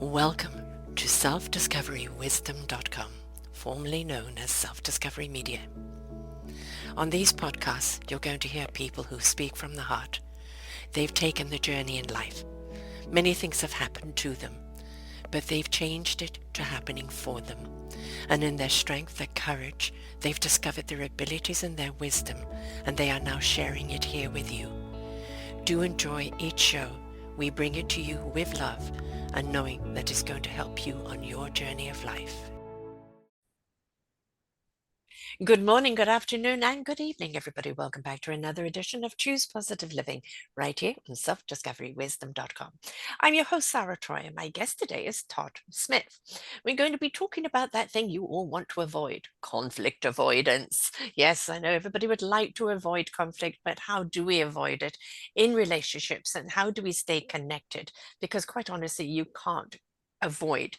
Welcome to self-discoverywisdom.com, formerly known as Self-Discovery Media. On these podcasts, you're going to hear people who speak from the heart. They've taken the journey in life. Many things have happened to them, but they've changed it to happening for them. And in their strength, their courage, they've discovered their abilities and their wisdom, and they are now sharing it here with you. Do enjoy each show. We bring it to you with love and knowing that it's going to help you on your journey of life. Good morning, good afternoon, and good evening, everybody. Welcome back to another edition of Choose Positive Living right here on selfdiscoverywisdom.com. I'm your host, Sarah Troy, and my guest today is Todd Smith. We're going to be talking about that thing you all want to avoid, conflict avoidance. Yes, I know everybody would like to avoid conflict, but how do we avoid it in relationships, and how do we stay connected? Because quite honestly, you can't avoid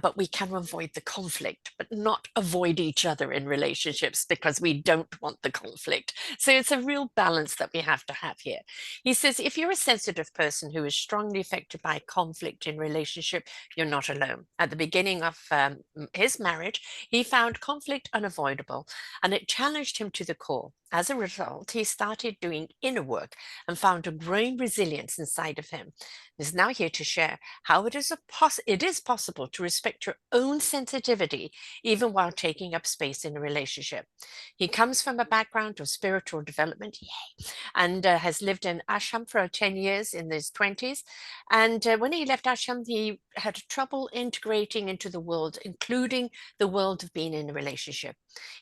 but we can avoid the conflict, but not avoid each other in relationships because we don't want the conflict. So it's a real balance that we have to have here. He says, if you're a sensitive person who is strongly affected by conflict in relationship, you're not alone. At the beginning of his marriage, he found conflict unavoidable, and it challenged him to the core. As a result, he started doing inner work and found a growing resilience inside of him. He's now here to share how it is possible to respect your own sensitivity even while taking up space in a relationship. He comes from a background of spiritual development, yay, and has lived in ashram for 10 years in his 20s. And when he left ashram, he had trouble integrating into the world, including the world of being in a relationship.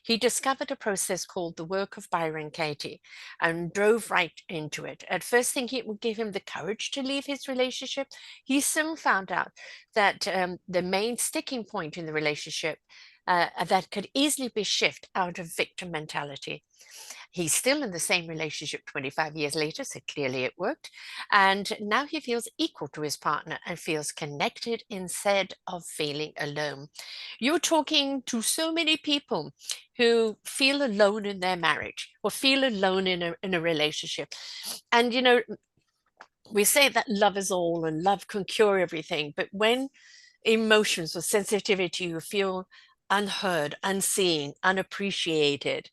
He discovered a process called the work of Byron Katie and drove right into it. At first, thinking it would give him the courage to leave his relationship, he soon found out that the main sticking point in the relationship that could easily be shifted out of victim mentality. He's still in the same relationship 25 years later, so clearly it worked. And now he feels equal to his partner and feels connected instead of feeling alone. You're talking to so many people who feel alone in their marriage or feel alone in a relationship. And, you know, we say that love is all and love can cure everything, but when emotions or sensitivity, you feel unheard, unseen, unappreciated,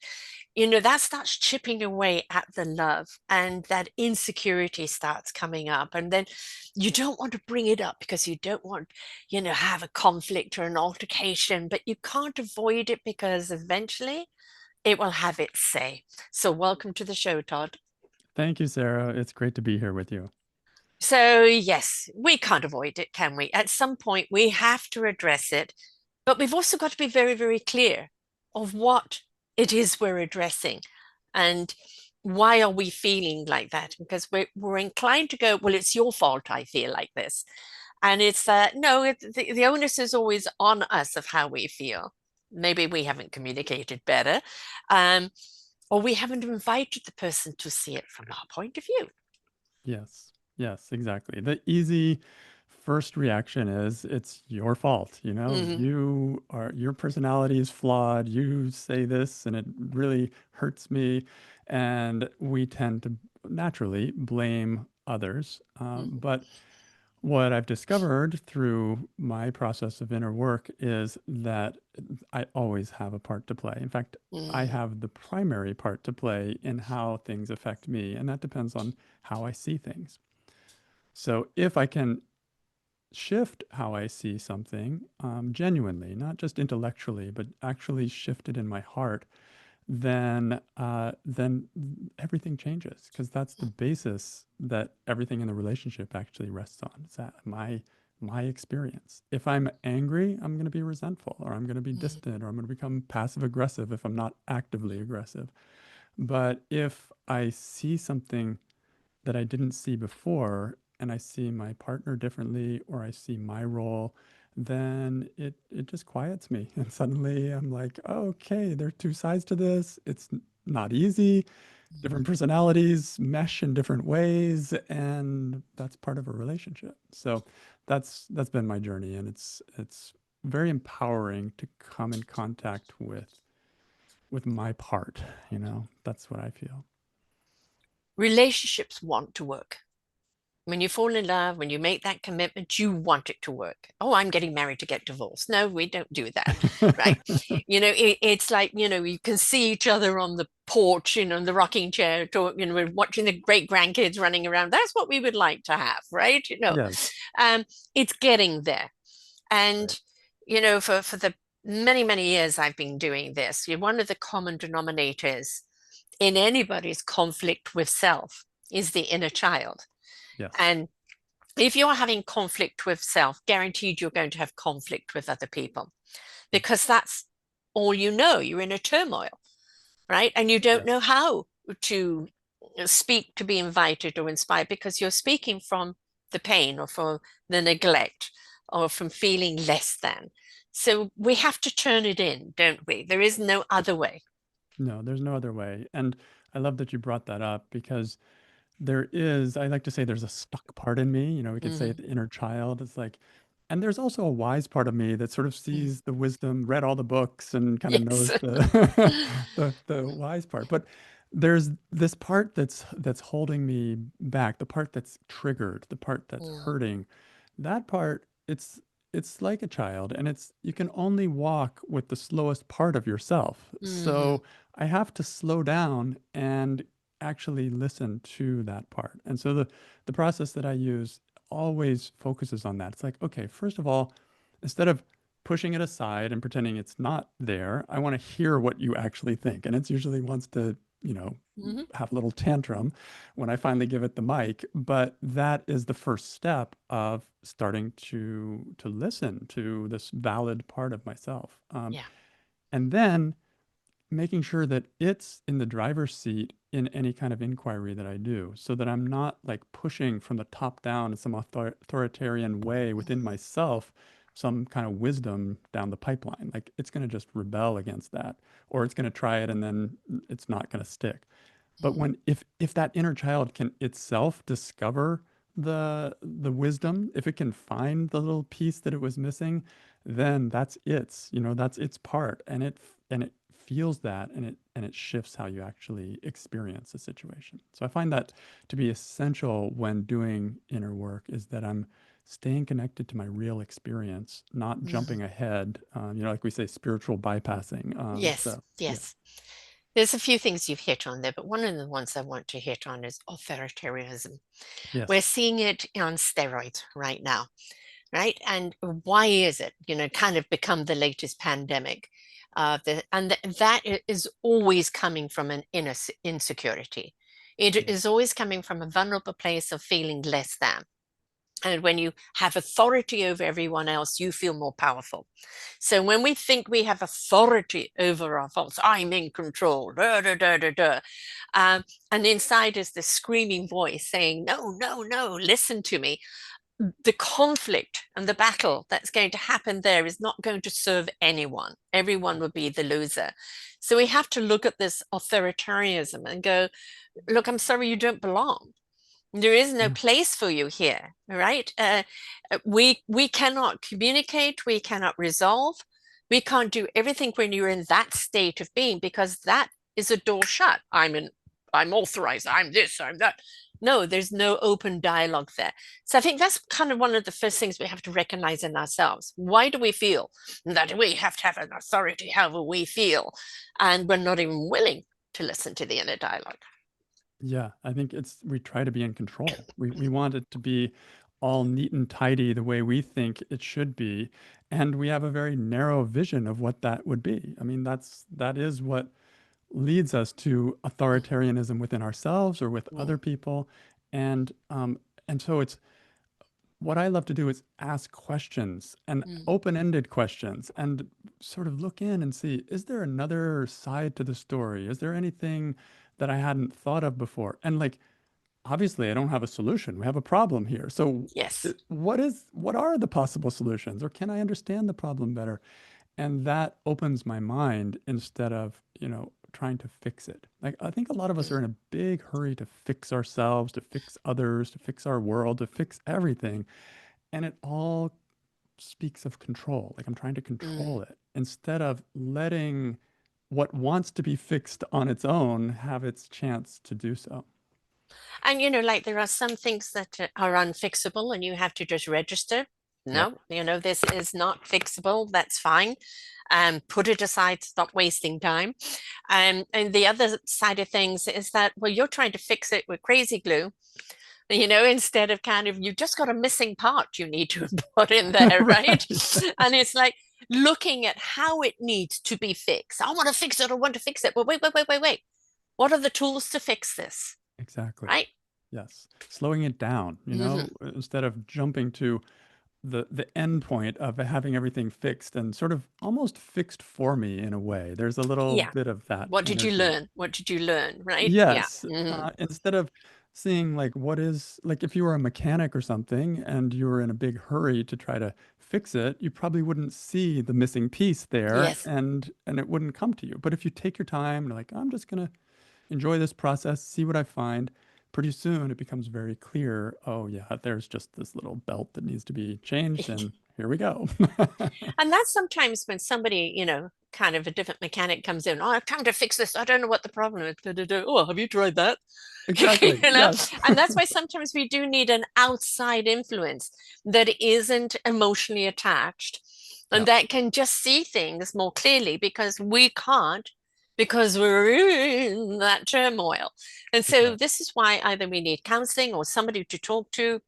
you know, that starts chipping away at the love, and that insecurity starts coming up. And then you don't want to bring it up because you don't want, you know, have a conflict or an altercation, but you can't avoid it because eventually it will have its say. So welcome to the show, Todd. Thank you, Sarah. It's great to be here with you. So, yes, we can't avoid it, can we? At some point, we have to address it, but we've also got to be very, very clear of what it is we're addressing and why are we feeling like that? Because we're inclined to go, well, it's your fault I feel like this. And it's no, the onus is always on us of how we feel. Maybe we haven't communicated better, um, or we haven't invited the person to see it from our point of view. Yes, yes, exactly. The easy first reaction is it's your fault. Hmm. Your personality is flawed. You say this and it really hurts me. And we tend to naturally blame others. But what I've discovered through my process of inner work is that I always have a part to play. In fact, I Mm. have the primary part to play in how things affect me, and that depends on how I see things. So if I can shift how I see something genuinely, not just intellectually, but actually shift it in my heart, then everything changes because that's the basis that everything in the relationship actually rests on. It's that my experience. If I'm angry, I'm going to be resentful, or I'm going to be Mm. distant, or I'm going to become passive aggressive if I'm not actively aggressive. But if I see something that I didn't see before, and I see my partner differently, or I see my role, then it just quiets me. And suddenly I'm like, oh, okay, there are two sides to this. It's not easy. Different personalities mesh in different ways, and that's part of a relationship. So that's been my journey, and it's very empowering to come in contact with my part, That's what I feel. Relationships want to work. When you fall in love, when you make that commitment, you want it to work. Oh, I'm getting married to get divorced. No, we don't do that, right? It's like, you can see each other on the porch, in the rocking chair, we're watching the great grandkids running around. That's what we would like to have, right? Yes. Um, it's getting there. Right. And, for the many, many years I've been doing this, one of the common denominators in anybody's conflict with self is the inner child. Yes. And if you're having conflict with self, guaranteed you're going to have conflict with other people because that's all you know. You're in a turmoil, right? And you don't Yes. know how to speak to be invited or inspired because you're speaking from the pain or from the neglect or from feeling less than. So we have to turn it in, don't we? There is no other way. No, there's no other way. And I love that you brought that up because there is, I like to say there's a stuck part in me, we could say Mm, the inner child. It's like, and there's also a wise part of me that sort of mm. sees the wisdom, read all the books and kind of Yes. knows the the wise part. But there's this part that's holding me back, the part that's triggered, the part that's Mm, hurting. That part, it's like a child, and it's you can only walk with the slowest part of yourself. mhm, So I have to slow down and actually listen to that part. And so the process that I use always focuses on that. It's like, okay, first of all, instead of pushing it aside and pretending it's not there, I want to hear what you actually think. And it's usually wants to, mhm, have a little tantrum when I finally give it the mic. But that is the first step of starting to listen to this valid part of myself. yeah. And then making sure that it's in the driver's seat in any kind of inquiry that I do, so that I'm not like pushing from the top down in some authoritarian way within Mhm, myself, some kind of wisdom down the pipeline. Like it's going to just rebel against that, or it's going to try it and then it's not going to stick. But mhm, when if that inner child can itself discover the wisdom, if it can find the little piece that it was missing, then that's its part, and it feels that, and it shifts how you actually experience a situation. So I find that to be essential when doing inner work is that I'm staying connected to my real experience, not mhm. jumping ahead. Like we say, spiritual bypassing. Yes, So yeah, yes. There's a few things you've hit on there, but one of the ones I want to hit on is authoritarianism. We're yes, seeing it on steroids right now, right? And why is it, kind of become the latest pandemic? That is always coming from an inner insecurity. It yes, is always coming from a vulnerable place of feeling less than. And when you have authority over everyone else, you feel more powerful. So when we think we have authority over our thoughts, I'm in control, da, da, da, da, da. And inside is this screaming voice saying, no, no, no, listen to me. The conflict and the battle that's going to happen there is not going to serve anyone. Everyone will be the loser. So we have to look at this authoritarianism and go, look, I'm sorry, you don't belong. There is no yeah, place for you here, right? We cannot communicate, we cannot resolve, we can't do everything when you're in that state of being because that is a door shut. I'm authorized, I'm this, I'm that. No, there's no open dialogue there. So I think that's kind of one of the first things we have to recognize in ourselves. Why do we feel that we have to have an authority however we feel? And we're not even willing to listen to the inner dialogue. yeah. I think we try to be in control. We want it to be all neat and tidy the way we think it should be, and we have a very narrow vision of what that would be. I mean, that is what leads us to authoritarianism within ourselves or with Mm, other people, and so it's what I love to do is ask questions and mm, open-ended questions and sort of look in and see, is there another side to the story? Is there anything that I hadn't thought of before? And like, obviously, I don't have a solution. We have a problem here. So, yes. what are the possible solutions? Or can I understand the problem better? And that opens my mind instead of, trying to fix it. Like, I think a lot of us are in a big hurry to fix ourselves, to fix others, to fix our world, to fix everything. And it all speaks of control. Like I'm trying to Mm. control it instead of letting what wants to be fixed on its own have its chance to do so. And like there are some things that are unfixable and you have to just register. Yep. No, this is not fixable. That's fine. Put it aside, stop wasting time. And the other side of things is that, well, you're trying to fix it with crazy glue, instead of kind of, you just got a missing part you need to put in there, right? Right. And it's like looking at how it needs to be fixed. I want to fix it. I want to fix it. But wait, wait, wait, wait, wait. What are the tools to fix this? Exactly. Right? Yes. Slowing it down, Hmm. instead of jumping to the end point of having everything fixed and sort of almost fixed for me in a way. There's a little Yeah. bit of that What did you energy. learn? What did you learn? Right? Yeah. Yes, Hmm. instead of seeing like what is like if you were a mechanic or something and you were in a big hurry to try to fix it, you probably wouldn't see the missing piece there Yes. and it wouldn't come to you. But if you take your time and like I'm just gonna enjoy this process, see what I find, pretty soon it becomes very clear, oh yeah, there's just this little belt that needs to be changed and here we go. And that's sometimes when somebody, kind of a different mechanic comes in. Oh, I'm trying to fix this. I don't know what the problem is. Da, da, da. Oh, have you tried that? you Exactly. know, Yes. and that's why sometimes we do need an outside influence that isn't emotionally attached and Yeah, that can just see things more clearly because we can't, because we're in that turmoil. And that's so right. this is why either we need counseling or somebody to talk to.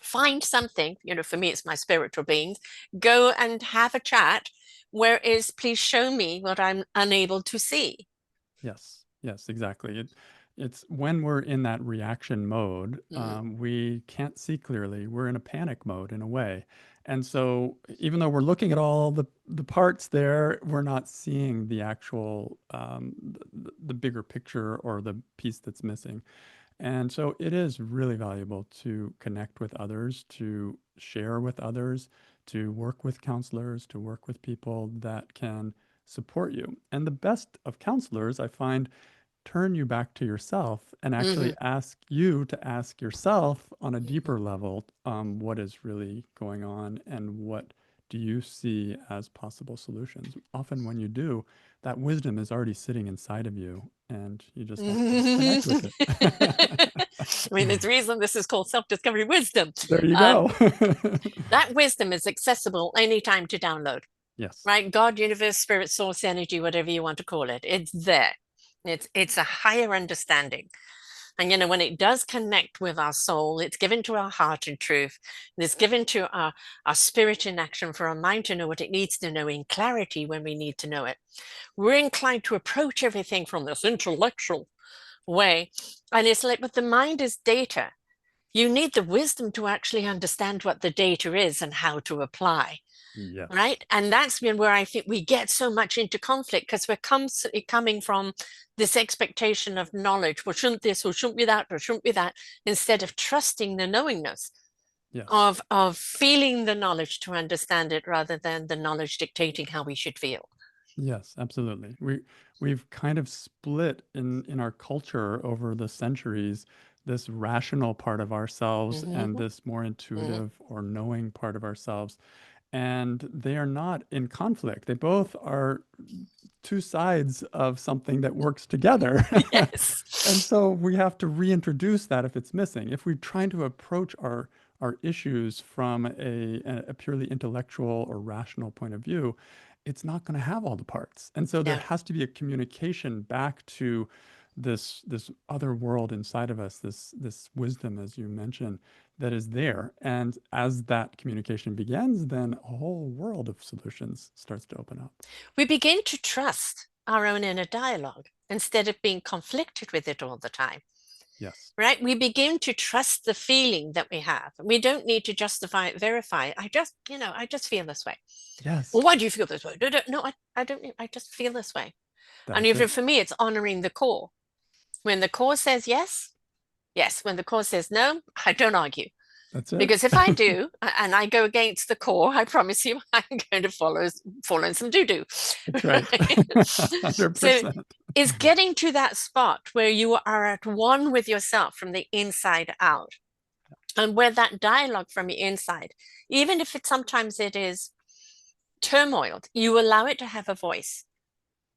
Find something, for me, it's my spiritual beings. Go and have a chat. Where is, please show me what I'm unable to see. Yes, yes, exactly. It's when we're in that reaction mode, Mm. we can't see clearly. We're in a panic mode in a way. And so even though we're looking at all the parts there, we're not seeing the actual the bigger picture or the piece that's missing. And so it is really valuable to connect with others, to share with others, to work with counselors, to work with people that can support you. And the best of counselors, I find, turn you back to yourself and actually Hmm. ask you to ask yourself on a Hmm. deeper level, what is really going on and what do you see as possible solutions? Often, when you do, that wisdom is already sitting inside of you and you just have to connect with it. I mean, there's a reason this is called self-discovery wisdom. There you Um, go. that wisdom is accessible anytime to download, Yes. right? God, universe, spirit, source, energy, whatever you want to call it. It's there. It's a higher understanding. And when it does connect with our soul, it's given to our heart in truth. It's given to our spirit in action for our mind to know what it needs to know in clarity when we need to know it. We're inclined to approach everything from this intellectual way. And it's like, but the mind is data. You need the wisdom to actually understand what the data is and how to apply. Yes. Right. And that's been where I think we get so much into conflict because we're constantly coming from this expectation of knowledge. Well, shouldn't this or shouldn't be that or shouldn't be that, instead of trusting the knowingness Yes. of feeling the knowledge to understand it rather than the knowledge dictating how we should feel. Yes, absolutely. We've kind of split in our culture over the centuries this rational part of ourselves and Hmm. this more Hmm. intuitive or knowing part of ourselves. And they are not in conflict. They both are two sides of something that works together. And Yes. so we have to reintroduce that if it's missing. If we're trying to approach our issues from a purely intellectual or rational point of view, it's not going to have all the parts. And so there No. has to be a communication back to this other world inside of us, this wisdom, as you mentioned, that is there. And as that communication begins, then a whole world of solutions starts to open up. We begin to trust our own inner dialogue instead of being conflicted with it all the time. Yes. Right? We begin to trust the feeling that we have. We don't need to justify it, verify it. I just feel this way. Well, Yes. why do you feel this way? No, I don't. I just feel this way. And That's even it. for me, it's honoring the core. When the core says yes, yes. When the core says no, I don't argue. That's it. Because if I do, and I go against the core, I promise you, I'm going to fall in some doo doo. That's right. So 100%. it's getting to that spot where you are at one with yourself from the inside out, and where that dialogue from the inside, even if sometimes it is turmoiled, you allow it to have a voice.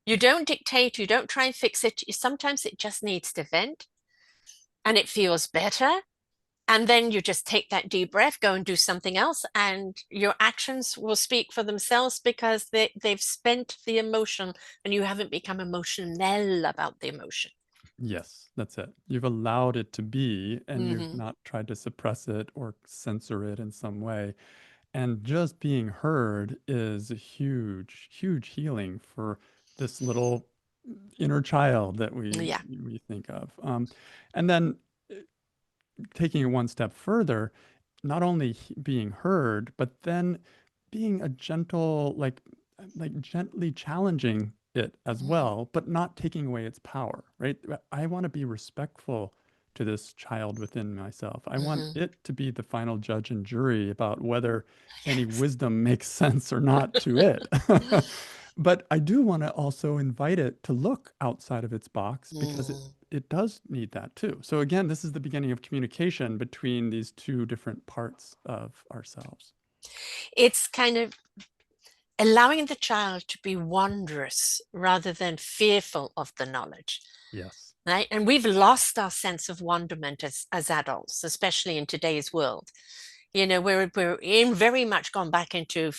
You don't dictate, you don't try and fix it. Sometimes it just needs to vent. and it feels better. And then you just take that deep breath, go and do something else, and your actions will speak for themselves because they've spent the emotion and you haven't become emotional about the emotion. Yes, that's it. You've allowed it to be, and you've Hmm. not tried to suppress it or censor it in some way. And just being heard is a huge, huge healing for this little inner child that Yeah. we think of. And then taking it one step further, not only being heard, but then being a gentle, like gently challenging it as well, but not taking away its power, right? I want to be respectful to this child within myself. I want Hmm. it to be the final judge and jury about whether any Yes. wisdom makes sense or not to it. But I do want to also invite it to look outside of its box because Mm. it does need that too. So again, this is the beginning of communication between these two different parts of ourselves. It's kind of allowing the child to be wondrous rather than fearful of the knowledge. Yes. Right? And we've lost our sense of wonderment as adults, especially in today's world. We're in very much gone back into,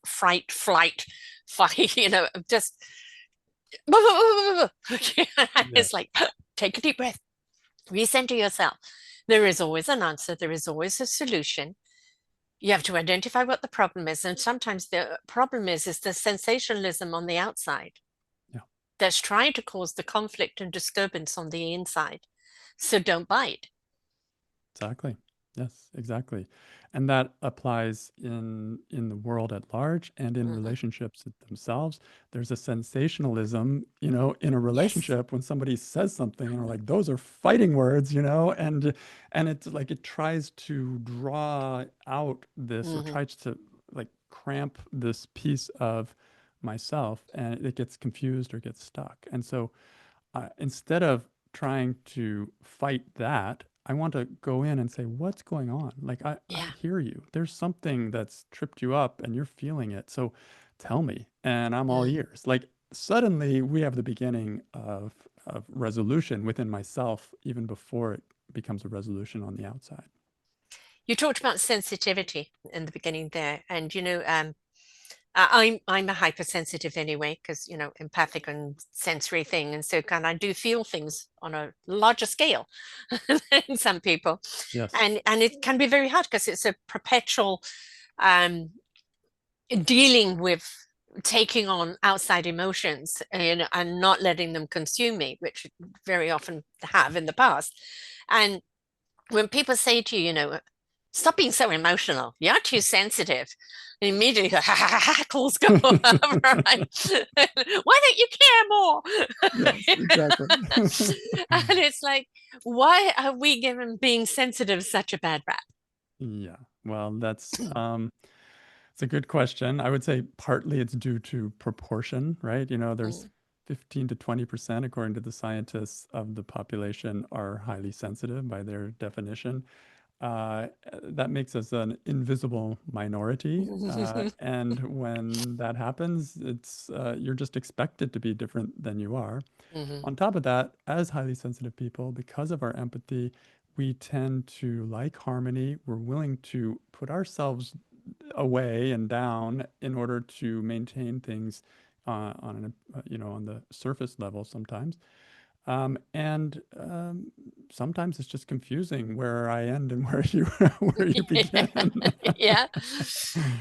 fright, flight, fight, just Yes. it's like, take a deep breath, recenter yourself. There is always an answer, there is always a solution. You have to identify what the problem is. And sometimes the problem is the sensationalism on the outside Yeah. that's trying to cause the conflict and disturbance on the inside. So don't bite. Exactly. Yes, exactly. And that applies in the world at large and in Hmm. relationships themselves. There's a sensationalism, in a Yes. relationship when somebody says something and we're like, those are fighting words, and it's like it tries to draw out this or Hmm. tries to like cramp this piece of myself and it gets confused or gets stuck. And so instead of trying to fight that, I want to go in and say, what's going on? Like, I Yeah. hear you. There's something that's tripped you up and you're feeling it. So tell me, and I'm all Mm. ears. Like, suddenly we have the beginning of resolution within myself, even before it becomes a resolution on the outside. You talked about sensitivity in the beginning there, and I'm a hypersensitive anyway, because empathic and sensory thing, and so kind of I do feel things on a larger scale than some people, Yes. and it can be very hard because it's a perpetual um, dealing with taking on outside emotions and not letting them consume me, which very often have in the past. And when people say to you, stop being so emotional, you're too sensitive. And immediately, hackles go up, right? Why don't you care more? Yes, exactly. And it's like, why are we giving being sensitive such a bad rap? Yeah. Well, that's it's a good question. I would say partly it's due to proportion, right? There's Mm, 15 to 20%, according to the scientists, of the population are highly sensitive by their definition. That makes us an invisible minority. And when that happens, you're just expected to be different than you are. mhm. On top of that, as highly sensitive people, because of our empathy, we tend to like harmony. We're willing to put ourselves away and down in order to maintain things on the surface level sometimes. And sometimes it's just confusing where I end and where you where you begin. Yeah.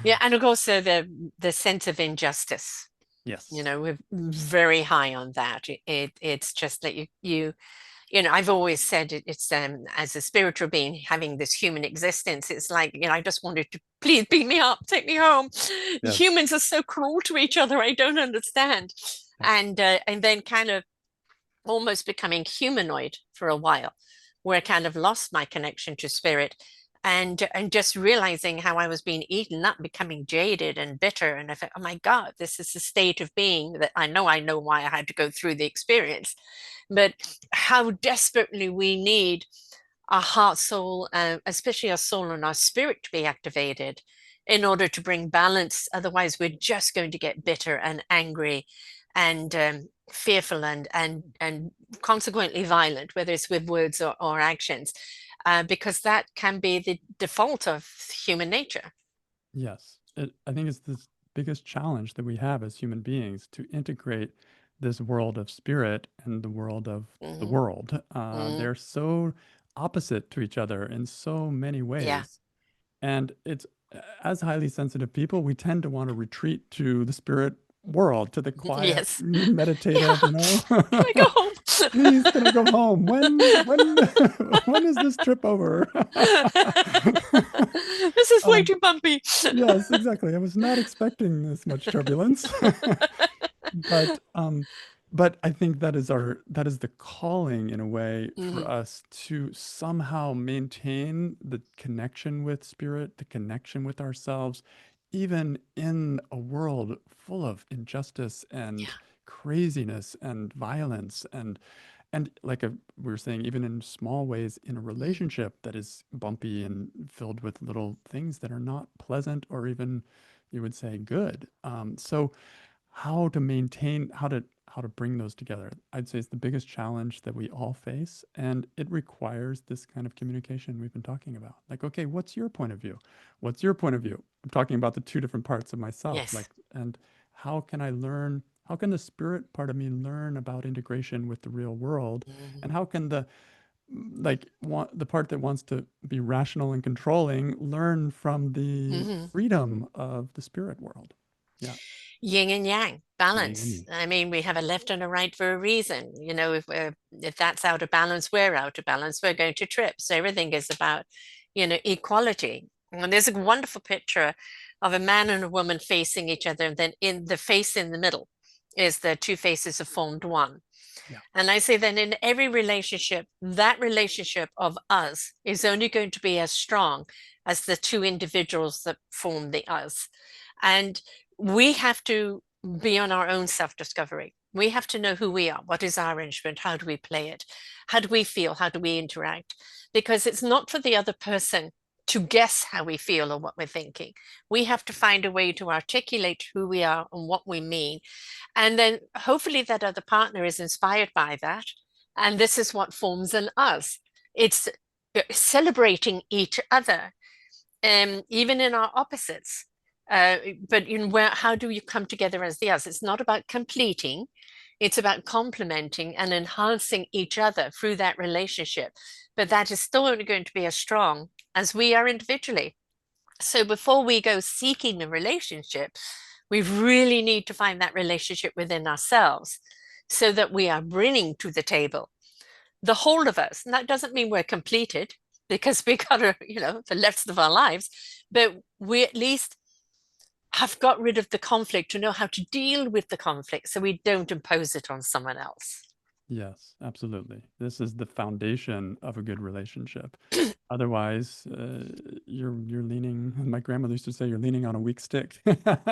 Yeah. And of course, the sense of injustice, Yes. we're very high on that. It's just that I've always said it's as a spiritual being having this human existence, it's like, I just wanted to please beat me up, take me home. Yes. Humans are so cruel to each other. I don't understand. Yeah. And then kind of almost becoming humanoid for a while, where I kind of lost my connection to spirit and just realizing how I was being eaten up, becoming jaded and bitter. And I thought, oh my God, this is the state of being that I know why I had to go through the experience, but how desperately we need our heart, soul, especially our soul and our spirit to be activated in order to bring balance. Otherwise, we're just going to get bitter and angry and fearful and consequently violent, whether it's with words or actions, because that can be the default of human nature. Yes. I think it's the biggest challenge that we have as human beings to integrate this world of spirit and the world of the Hmm. world. Hmm. They're so opposite to each other in so many Yeah. ways. And it's as highly sensitive people, we tend to want to retreat to the spirit world, to the quiet, Yes. meditative, Yeah. you know. Can I go home? Please, can I go home? When, when is this trip over? This is way Um, too bumpy. yes, exactly. I was not expecting this much turbulence. But but I think that is the calling in a way for Hmm. us to somehow maintain the connection with spirit, the connection with ourselves, even in a world full of injustice and Yeah. craziness and violence and like we were saying, even in small ways in a Mm. relationship that is bumpy and filled with little things that are not pleasant or even you would say good. So how to maintain how to bring those together, I'd say, is the biggest challenge that we all face, and it requires this kind of communication we've been talking about. Like, okay, what's your point of view? What's your point of view? I'm talking about the two different parts of myself, like, Yes. and how can I learn, how can the spirit part of me learn about integration with the real world, Hmm. and how can the the part that wants to be rational and controlling learn from the Hmm. freedom of the spirit world. Yeah. Yin and yang, Yin and balance. yin. I mean, we have a left and a right for a reason. You know, if that's out of balance, we're out of balance. We're going to trip. So everything is about, equality. And there's a wonderful picture of a man and a woman facing each other, and then in the face in the middle is the two faces have formed one. Yeah. And I say then in every relationship, that relationship of us is only going to be as strong as the two individuals that form the us. And we have to be on our own self-discovery. We have to know who we are. What is our instrument? How do we play it? How do we feel? How do we interact? Because it's not for the other person to guess how we feel or what we're thinking. We have to find a way to articulate who we are and what we mean, and then hopefully that other partner is inspired by that. And this is what forms an us. It's celebrating each other, even in our opposites. Uh, but how do you come together as the us? It's not about completing, it's about complementing and enhancing each other through that relationship. But that is still only going to be as strong as we are individually. So before we go seeking a relationship, we really need to find that relationship within ourselves so that we are bringing to the table the whole of us. And that doesn't mean we're completed because we got to, the rest of our lives, but we at least have got rid of the conflict to know how to deal with the conflict so we don't impose it on someone else. Yes, absolutely. This is the foundation of a good relationship. Otherwise, you're leaning. My grandmother used to say, "You're leaning on a weak stick."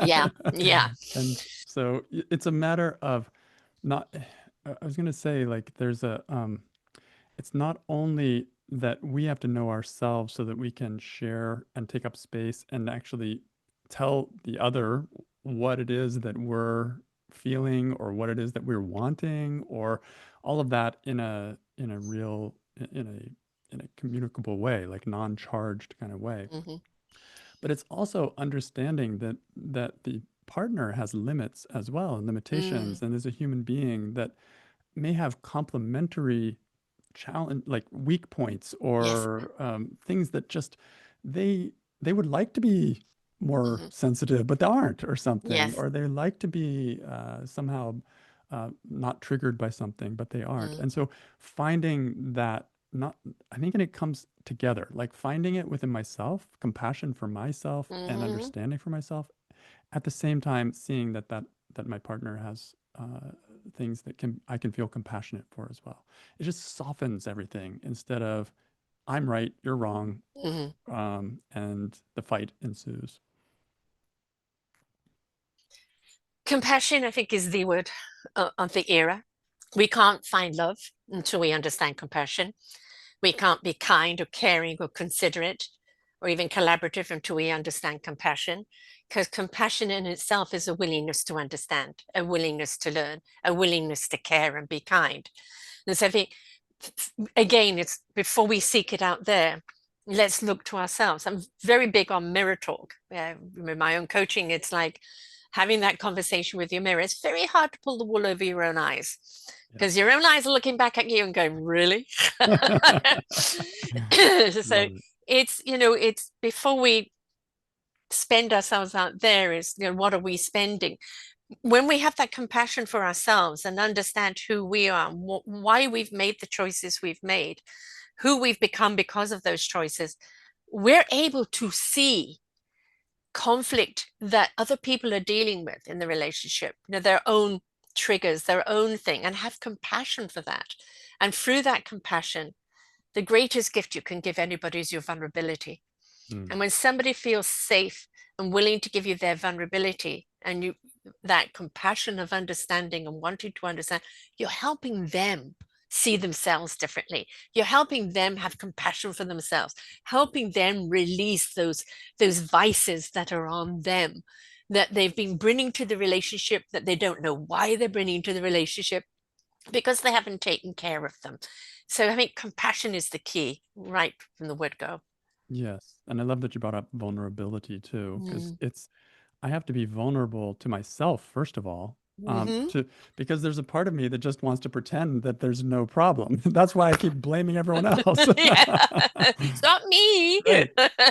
Yeah, yeah. And so it's a matter of not. I was going to say, like, there's a it's not only that we have to know ourselves so that we can share and take up space and actually tell the other what it is that we're feeling or what it is that we're wanting or all of that in a real in a communicable way, like non-charged kind of way. Hmm. But it's also understanding that the partner has limits as well and Mm, limitations and is a human being that may have complementary challenge like weak points yes. or things that just they they would like to be more Hmm. sensitive but they aren't or something Yes. or they like to be somehow not triggered by something but they aren't, Mm, and so finding that not I think and it comes together, like finding it within myself, compassion for myself and hmm. understanding for myself, at the same time seeing that my partner has things that can I can feel compassionate for as well. It just softens everything instead of I'm right, you're wrong, Hmm. and the fight ensues. Compassion, I think, is the word of the era. We can't find love until we understand compassion. We can't be kind or caring or considerate or even collaborative until we understand compassion. Because compassion in itself is a willingness to understand, a willingness to learn, a willingness to care and be kind. And so I think, again, it's before we seek it out there, let's look to ourselves. I'm very big on mirror talk. With my own coaching, it's like having that conversation with your mirror. It's very hard to pull the wool over your own eyes because Yes. your own eyes are looking back at you and going, really? So Love it. it's before we spend ourselves out there is, what are we spending? When we have that compassion for ourselves and understand who we are, why we've made the choices we've made, who we've become because of those choices, we're able to see conflict that other people are dealing with in the relationship, their own triggers, their own thing, and have compassion for that. And through that compassion, the greatest gift you can give anybody is your vulnerability. Mm. And when somebody feels safe and willing to give you their vulnerability and you that compassion of understanding and wanting to understand, you're helping them see themselves differently. You're helping them have compassion for themselves, helping them release those vices that are on them, that they've been bringing to the relationship, that they don't know why they're bringing to the relationship because they haven't taken care of them. So I think compassion is the key right from the word go. Yes, and I love that you brought up vulnerability too, because Mm. I have to be vulnerable to myself first of all, Hmm. to because there's a part of me that just wants to pretend that there's no problem. That's why I keep blaming everyone else. Yeah, it's not me. Right.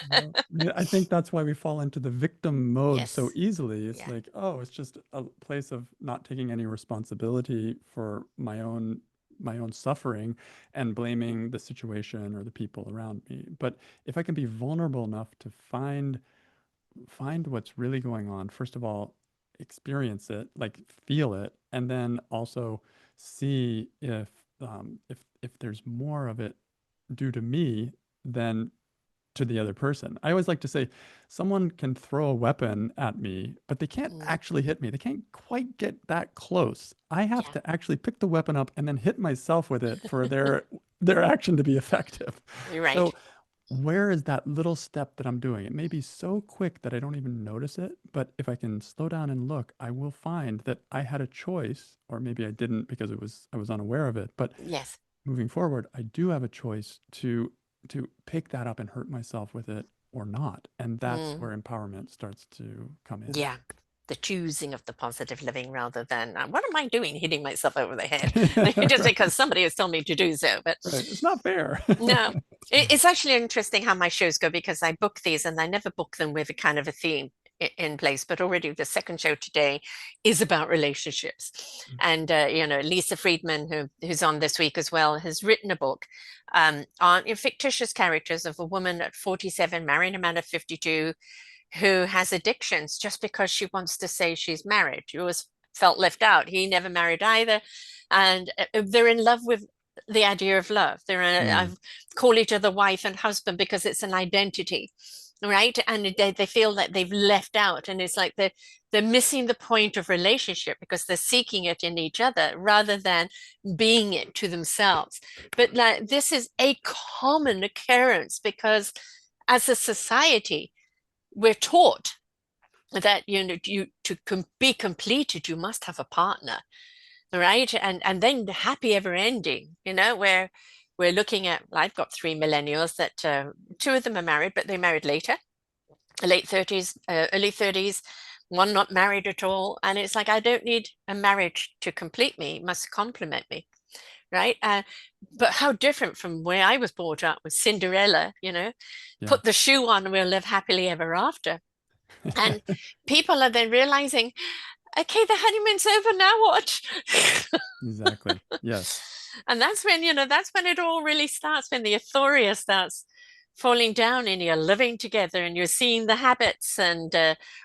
Well, yeah, I think that's why we fall into the victim mode so Yes. easily. It's Yeah. like, oh, it's just a place of not taking any responsibility for my own suffering and blaming the situation or the people around me. But if I can be vulnerable enough to find what's really going on, first of all, experience it, like feel it, and then also see if there's more of it due to me than to the other person. I always like to say someone can throw a weapon at me, but they can't Mm. actually hit me. They can't quite get that close. I have Yeah. to actually pick the weapon up and then hit myself with it for their action to be effective. You're right. So where is that little step that I'm doing? It may be so quick that I don't even notice it, but if I can slow down and look, I will find that I had a choice, or maybe I didn't because I was unaware of it. But Yes. moving forward, I do have a choice to pick that up and hurt myself with it or not. And that's Mm. where empowerment starts to come in. Yeah. The choosing of the positive living rather than what am I doing hitting myself over the head just Right. because somebody has told me to do so. But Right. It's not fair. no, it's actually interesting how my shows go because I book these and I never book them with a kind of a theme in place. But already the second show today is about relationships, and Lisa Friedman, who's on this week as well, has written a book on fictitious characters of a woman at 47 marrying a man at 52 who has addictions just because she wants to say she's married. She always felt left out. He never married either, and they're in love with the idea of love. I Mm, call each other wife and husband because it's an identity, right? And they feel that they've left out, and it's like they're missing the point of relationship because they're seeking it in each other rather than being it to themselves. But like, this is a common occurrence because as a society, we're taught that you be completed, you must have a partner, right? And then the happy ever ending, where we're looking at. I've got three millennials that two of them are married, but they married later, late 30s, early 30s, one not married at all. And it's like, I don't need a marriage to complete me, it must complement me, right? But how different from where I was brought up with Cinderella, yeah. put the shoe on and we'll live happily ever after. And people are then realizing, okay, the honeymoon's over, now what? Exactly. Yes. And that's when it all really starts, when the euphoria starts falling down and you're living together and you're seeing the habits and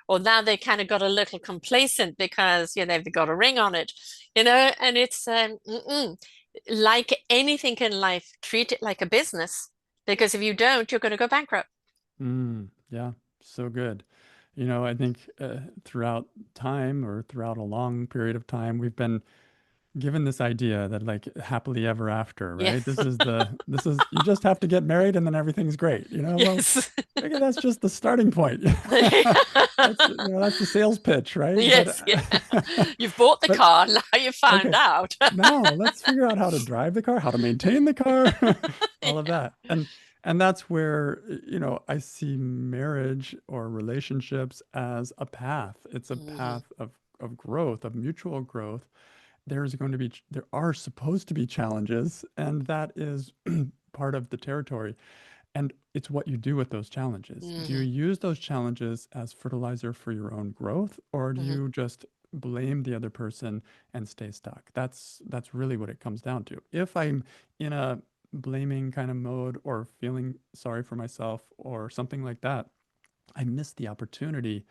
or now they kind of got a little complacent because they've got a ring on it, and it's like anything in life, treat it like a business because if you don't, you're going to go bankrupt. Yeah. So good. I think throughout time or throughout a long period of time, we've been given this idea that like happily ever after, Yeah. right? This is you just have to get married and then everything's great. Well, Yes. maybe that's just the starting point. That's the sales pitch, right? Yes, yeah. You've bought the But car, now you found okay, out. now let's figure out how to drive the car, how to maintain the car, all of Yeah. that. And that's where, I see marriage or relationships as a path. It's a Hmm. path of growth, of mutual growth. There are supposed to be challenges, and that is part of the territory. And it's what you do with those challenges. Do you Hmm. use those challenges as fertilizer for your own growth, or do Hmm. you just blame the other person and stay stuck? That's really what it comes down to. If I'm in a blaming kind of mode or feeling sorry for myself or something like that, I miss the opportunity.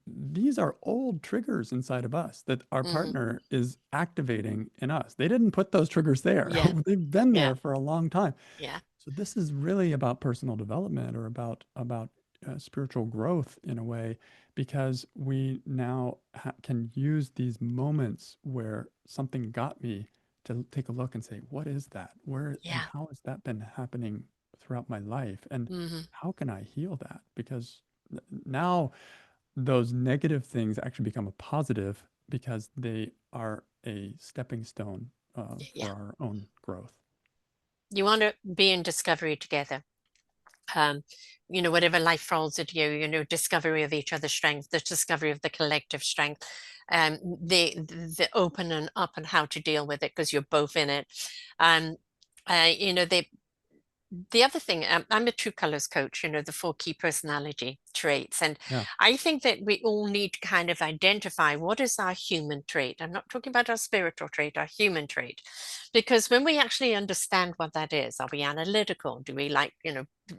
These are old triggers inside of us that our Hmm. partner is activating in us. They didn't put those triggers there. Yeah, They've been yeah, there for a long time. yeah, So this is really about personal development or about spiritual growth in a way, because we now can use these moments where something got me to take a look and say, what is that? Where and yeah. how has that been happening throughout my life? And Hmm. how can I heal that? Because now those negative things actually become a positive because they are a stepping stone for Yeah. our own growth. You want to be in discovery together. Um, whatever life throws at you, discovery of each other's strength, the discovery of the collective strength, the open and up and how to deal with it because you're both in it. Um, they the other thing, I'm a true colors coach, the four key personality traits. And Yeah. I think that we all need to kind of identify what is our human trait. I'm not talking about our spiritual trait, our human trait. Because when we actually understand what that is, are we analytical? Do we like,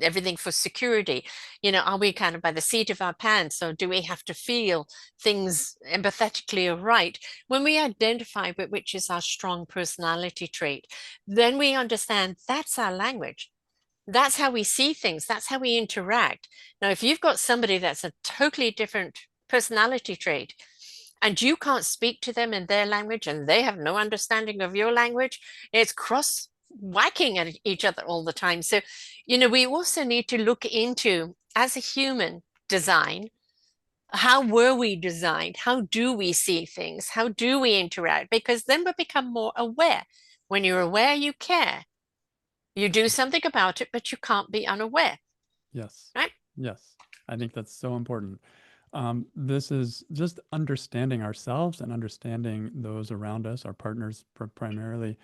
everything for security? Are we kind of by the seat of our pants? Or do we have to feel things empathetically or right? When we identify which is our strong personality trait, then we understand that's our language. That's how we see things. That's how we interact. Now, if you've got somebody that's a totally different personality trait and you can't speak to them in their language and they have no understanding of your language, it's cross whacking at each other all the time. So, we also need to look into, as a human design, how were we designed? How do we see things? How do we interact? Because then we become more aware. When you're aware, you care. You do something about it, but you can't be unaware, Yes. right? Yes. I think that's so important. This is just understanding ourselves and understanding those around us, our partners primarily,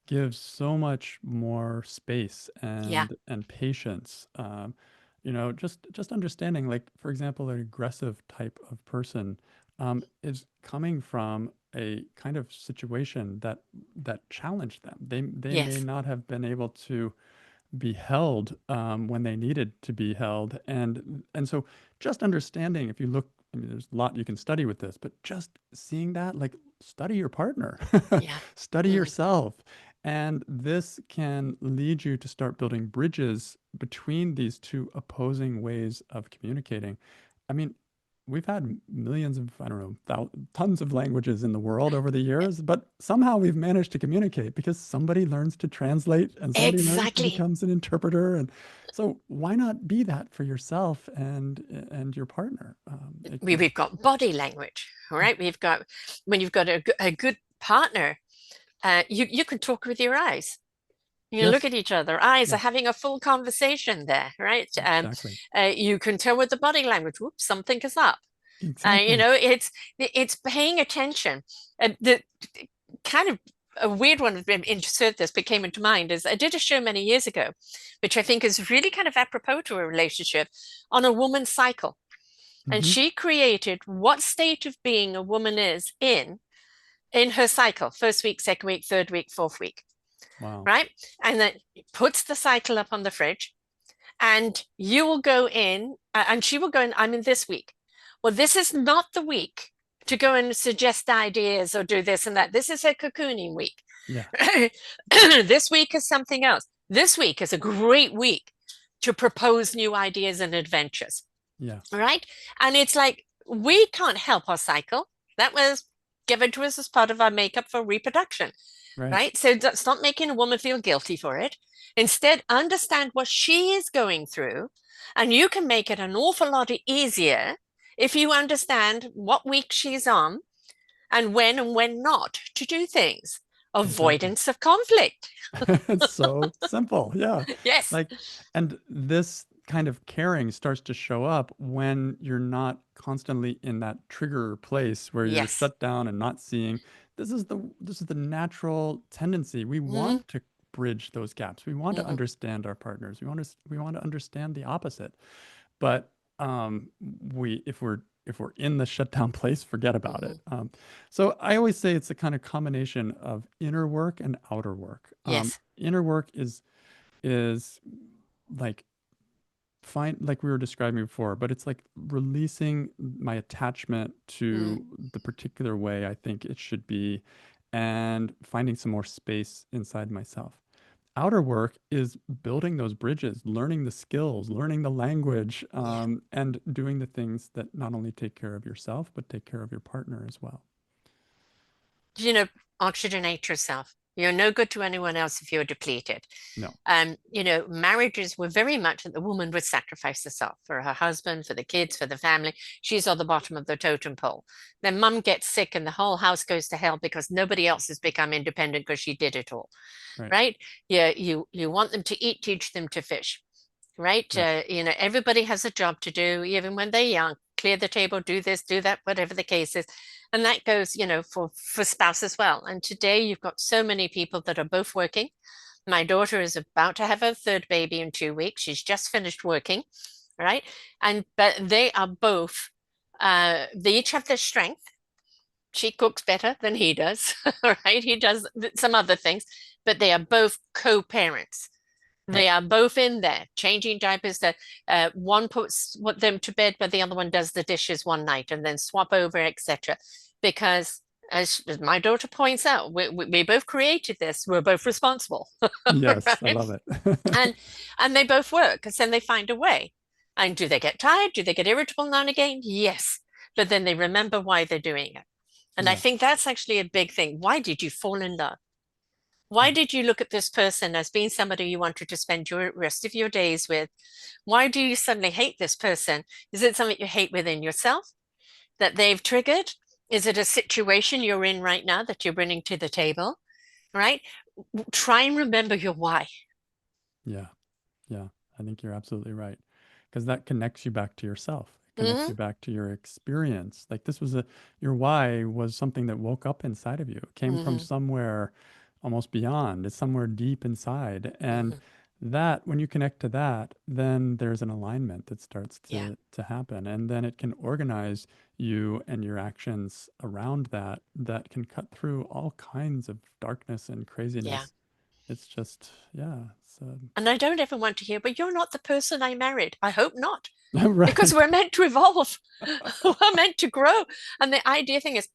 gives so much more space Yeah. and patience. Just understanding, like for example, an aggressive type of person is coming from a kind of situation that challenged them. They may Yes. not have been able to be held when they needed to be held. And so just understanding, if you look, I mean, there's a lot you can study with this, but just seeing that, like study your partner, Yeah. study Mm. yourself. And this can lead you to start building bridges between these two opposing ways of communicating. I mean, we've had millions of, I don't know, tons of languages in the world over the years, but somehow we've managed to communicate because somebody learns to translate and somebody learns to Exactly. becomes an interpreter. And so why not be that for yourself and your partner? It can, We've got body language, all right? We've got, when you've got a good partner, you can talk with your eyes. You look yes, at each other. Eyes are yeah, having a full conversation there, right? exactly, You can tell with the body language. Whoops, something is up. exactly. It's paying attention. The kind of a weird one to insert this but came into mind is I did a show many years ago, which I think is really kind of apropos to a relationship on a woman's cycle. And Hmm. she created what state of being a woman is in her cycle, first week, second week, third week, fourth week, Wow. right? And then puts the cycle up on the fridge and you will go in and she will go in, I'm in this week. Well, this is not the week to go and suggest ideas or do this and that. This is a cocooning week. Yeah, This week is something else. This week is a great week to propose new ideas and adventures. yeah, All right. And it's like, we can't help our cycle. That was given to us as part of our makeup for reproduction, Right. right? So stop making a woman feel guilty for it. Instead, understand what she is going through, and you can make it an awful lot easier if you understand what week she's on and when not to do things. Exactly. Avoidance of conflict. It's so simple. Yeah. Yes. Like, and this kind of caring starts to show up when you're not constantly in that trigger place where you're Yes. shut down and not seeing. This is the natural tendency. We Mm, want to bridge those gaps. We want to mhm, understand our partners. We want to understand the opposite. But we if we're in the shutdown place, forget about it. mhm. So I always say it's a kind of combination of inner work and outer work. Yes. Inner work is like fine, like we were describing before, but it's like releasing my attachment Mm, to the particular way I think it should be, and finding some more space inside myself. Outer work is building those bridges, learning the skills, learning the language, yeah. and doing the things that not only take care of yourself, but take care of your partner as well. You know, oxygenate yourself. You're no good to anyone else if you're depleted. No, Marriages were very much that the woman would sacrifice herself for her husband, for the kids, for the family. She's on the bottom of the totem pole. Then mum gets sick and the whole house goes to hell because nobody else has become independent because she did it all, right. right? Yeah, you want them to eat, teach them to fish, right? Yep. Everybody has a job to do, even when they're young. Clear the table, do this, do that, whatever the case is. And that goes, for spouse as well. And today you've got so many people that are both working. My daughter is about to have her third baby in 2 weeks. She's just finished working, right? But they are both, they each have their strength. She cooks better than he does, right? He does some other things, but they are both co-parents. Yep. They are both in there changing diapers. That one puts them to bed, but the other one does the dishes one night, and then swap over, etc. Because, as my daughter points out, we both created this. We're both responsible, Yes, I right? love it. And and they both work, because then they find a way. And do they get tired? Do they get irritable now and again? Yes, but then they remember why they're doing it. And I Yeah. think that's actually a big thing. Why did you fall in love? Why Yeah. did you look at this person as being somebody you wanted to spend your rest of your days with? Why do you suddenly hate this person? Is it something you hate within yourself that they've triggered? Is it a situation you're in right now that you're bringing to the table? Right? Try and remember your why. Yeah. Yeah, I think you're absolutely right. Because that connects you back to yourself. It connects Hmm. you back to your experience. Like this was your why was something that woke up inside of you. It came from Hmm. somewhere almost beyond. It's somewhere deep inside. And Hmm. that, when you connect to that, then there's an alignment that starts Yeah. to happen. And then it can organize you and your actions around that, that can cut through all kinds of darkness and Yeah. craziness. It's just, yeah, it's And I don't ever want to hear, but you're not the person I married. I hope not, because right. we're meant to evolve. We're meant to grow. And the idea thing is,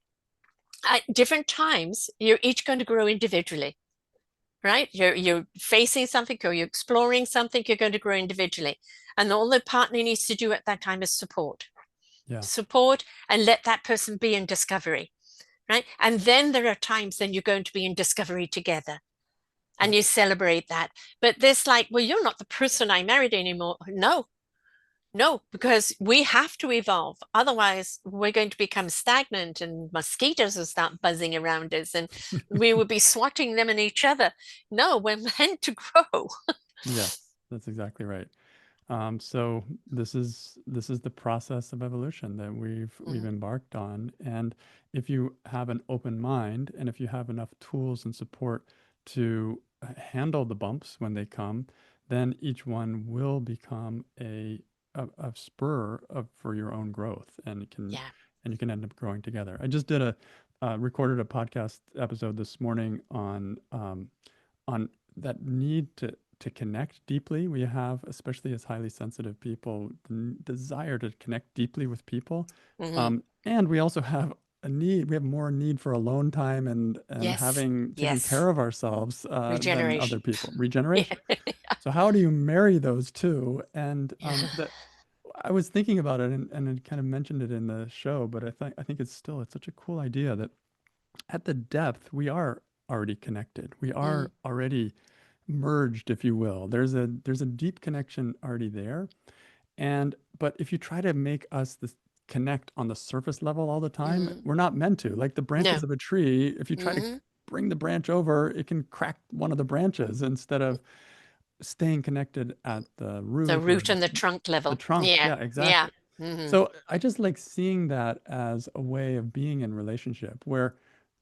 at different times, you're each going to grow individually, right? You're facing something or you're exploring something, you're going to grow individually. And all the partner needs to do at that time is support. Yeah. Support and let that person be in discovery, right? And then there are times then you're going to be in discovery together Yeah. and you celebrate that. But this like, well, you're not the person I married anymore. No, no, because we have to evolve. Otherwise, we're going to become stagnant and mosquitoes will start buzzing around us and we will be swatting them and each other. No, we're meant to grow. Yes, that's exactly right. So this is the process of evolution that we've Mhm. embarked on. And if you have an open mind and if you have enough tools and support to handle the bumps when they come, then each one will become a spur for your own growth, and Yeah. you can end up growing together. I just did a recorded a podcast episode this morning on that need to connect deeply. We have, especially as highly sensitive people, the desire to connect deeply with people, Hmm. and we also have a need. We have more need for alone time and Yes. having taking Yes. care of ourselves than other Regeneration. people. Yeah. Regeneration. So how do you marry those two? And Yeah. that I was thinking about it, and I kind of mentioned it in the show, but I think it's such a cool idea that at the depth, we are already connected. We Mm, are already merged, if you will. There's a deep connection already there. And but if you try to make us this connect on the surface level all the time, mm, we're not meant to. Like the branches no. of a tree, if you try to Hmm. bring the branch over, it can crack one of the branches instead of staying connected at the The root or root and the trunk the level. trunk. Yeah. Yeah, Yeah. exactly. Hmm. So I just like seeing that as a way of being in relationship where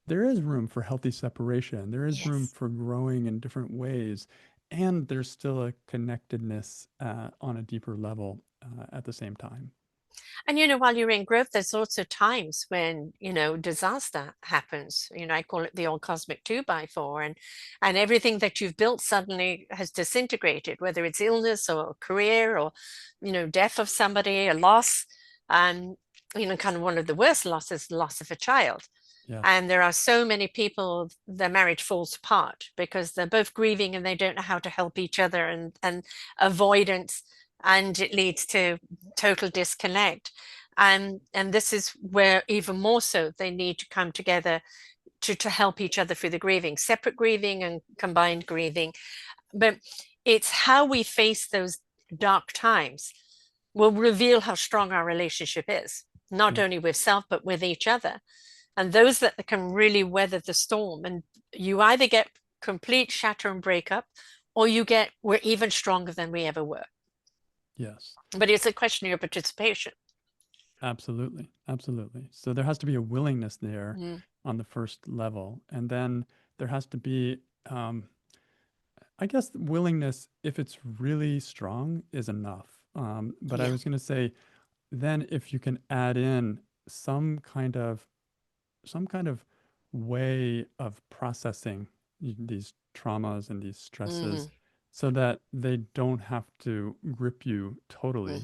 there is room for healthy separation. There is room Yes. for growing in different ways. And there's still a connectedness on a deeper level at the same time. And while you're in growth, there's also times when, disaster happens. I call it the old cosmic two by four, and everything that you've built suddenly has disintegrated, whether it's illness or career or, death of somebody, a loss. And, kind of one of the worst losses, the loss of a child. Yes. And there are so many people, their marriage falls apart because they're both grieving and they don't know how to help each other, and avoidance, and it leads to total disconnect. And this is where even more so they need to come together to help each other through the grieving, separate grieving and combined grieving. But it's how we face those dark times will reveal how strong our relationship is, not Yeah. only with self, but with each other. And those that can really weather the storm. And you either get complete shatter and break up, or we're even stronger than we ever were. Yes. But it's a question of your participation. Absolutely. Absolutely. So there has to be a willingness there Mm, on the first level. And then there has to be, um, I guess, willingness, if it's really strong, is enough. But I yeah. was going to say, then if you can add in some kind of some kind of way of processing these traumas and these Hmm. stresses so that they don't have to grip you totally,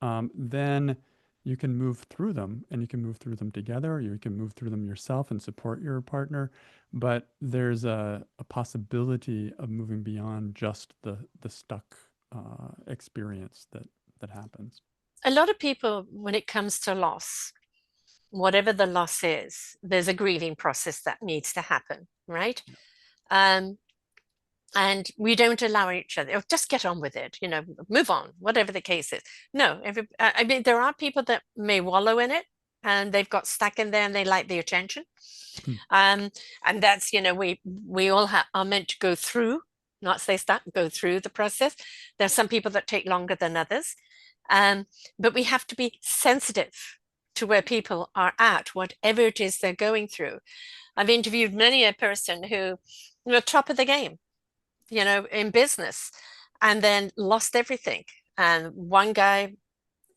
Hmm. then you can move through them and you can move through them together. You can move through them yourself and support your partner. But there's a possibility of moving beyond just the stuck experience that happens. A lot of people, when it comes to loss, whatever the loss is, there's a grieving process that needs to happen, right? Yeah. Um, and we don't allow each other, oh, just get on with it, move on, whatever the case is. No, I mean, there are people that may wallow in it and they've got stuck in there and they like the attention. Um, and that's, we all are meant to go through, not stay stuck, go through the process. There's some people that take longer than others. But we have to be sensitive to where people are at, whatever it is they're going through. I've interviewed many a person who were top of the game, in business, and then lost everything. And one guy,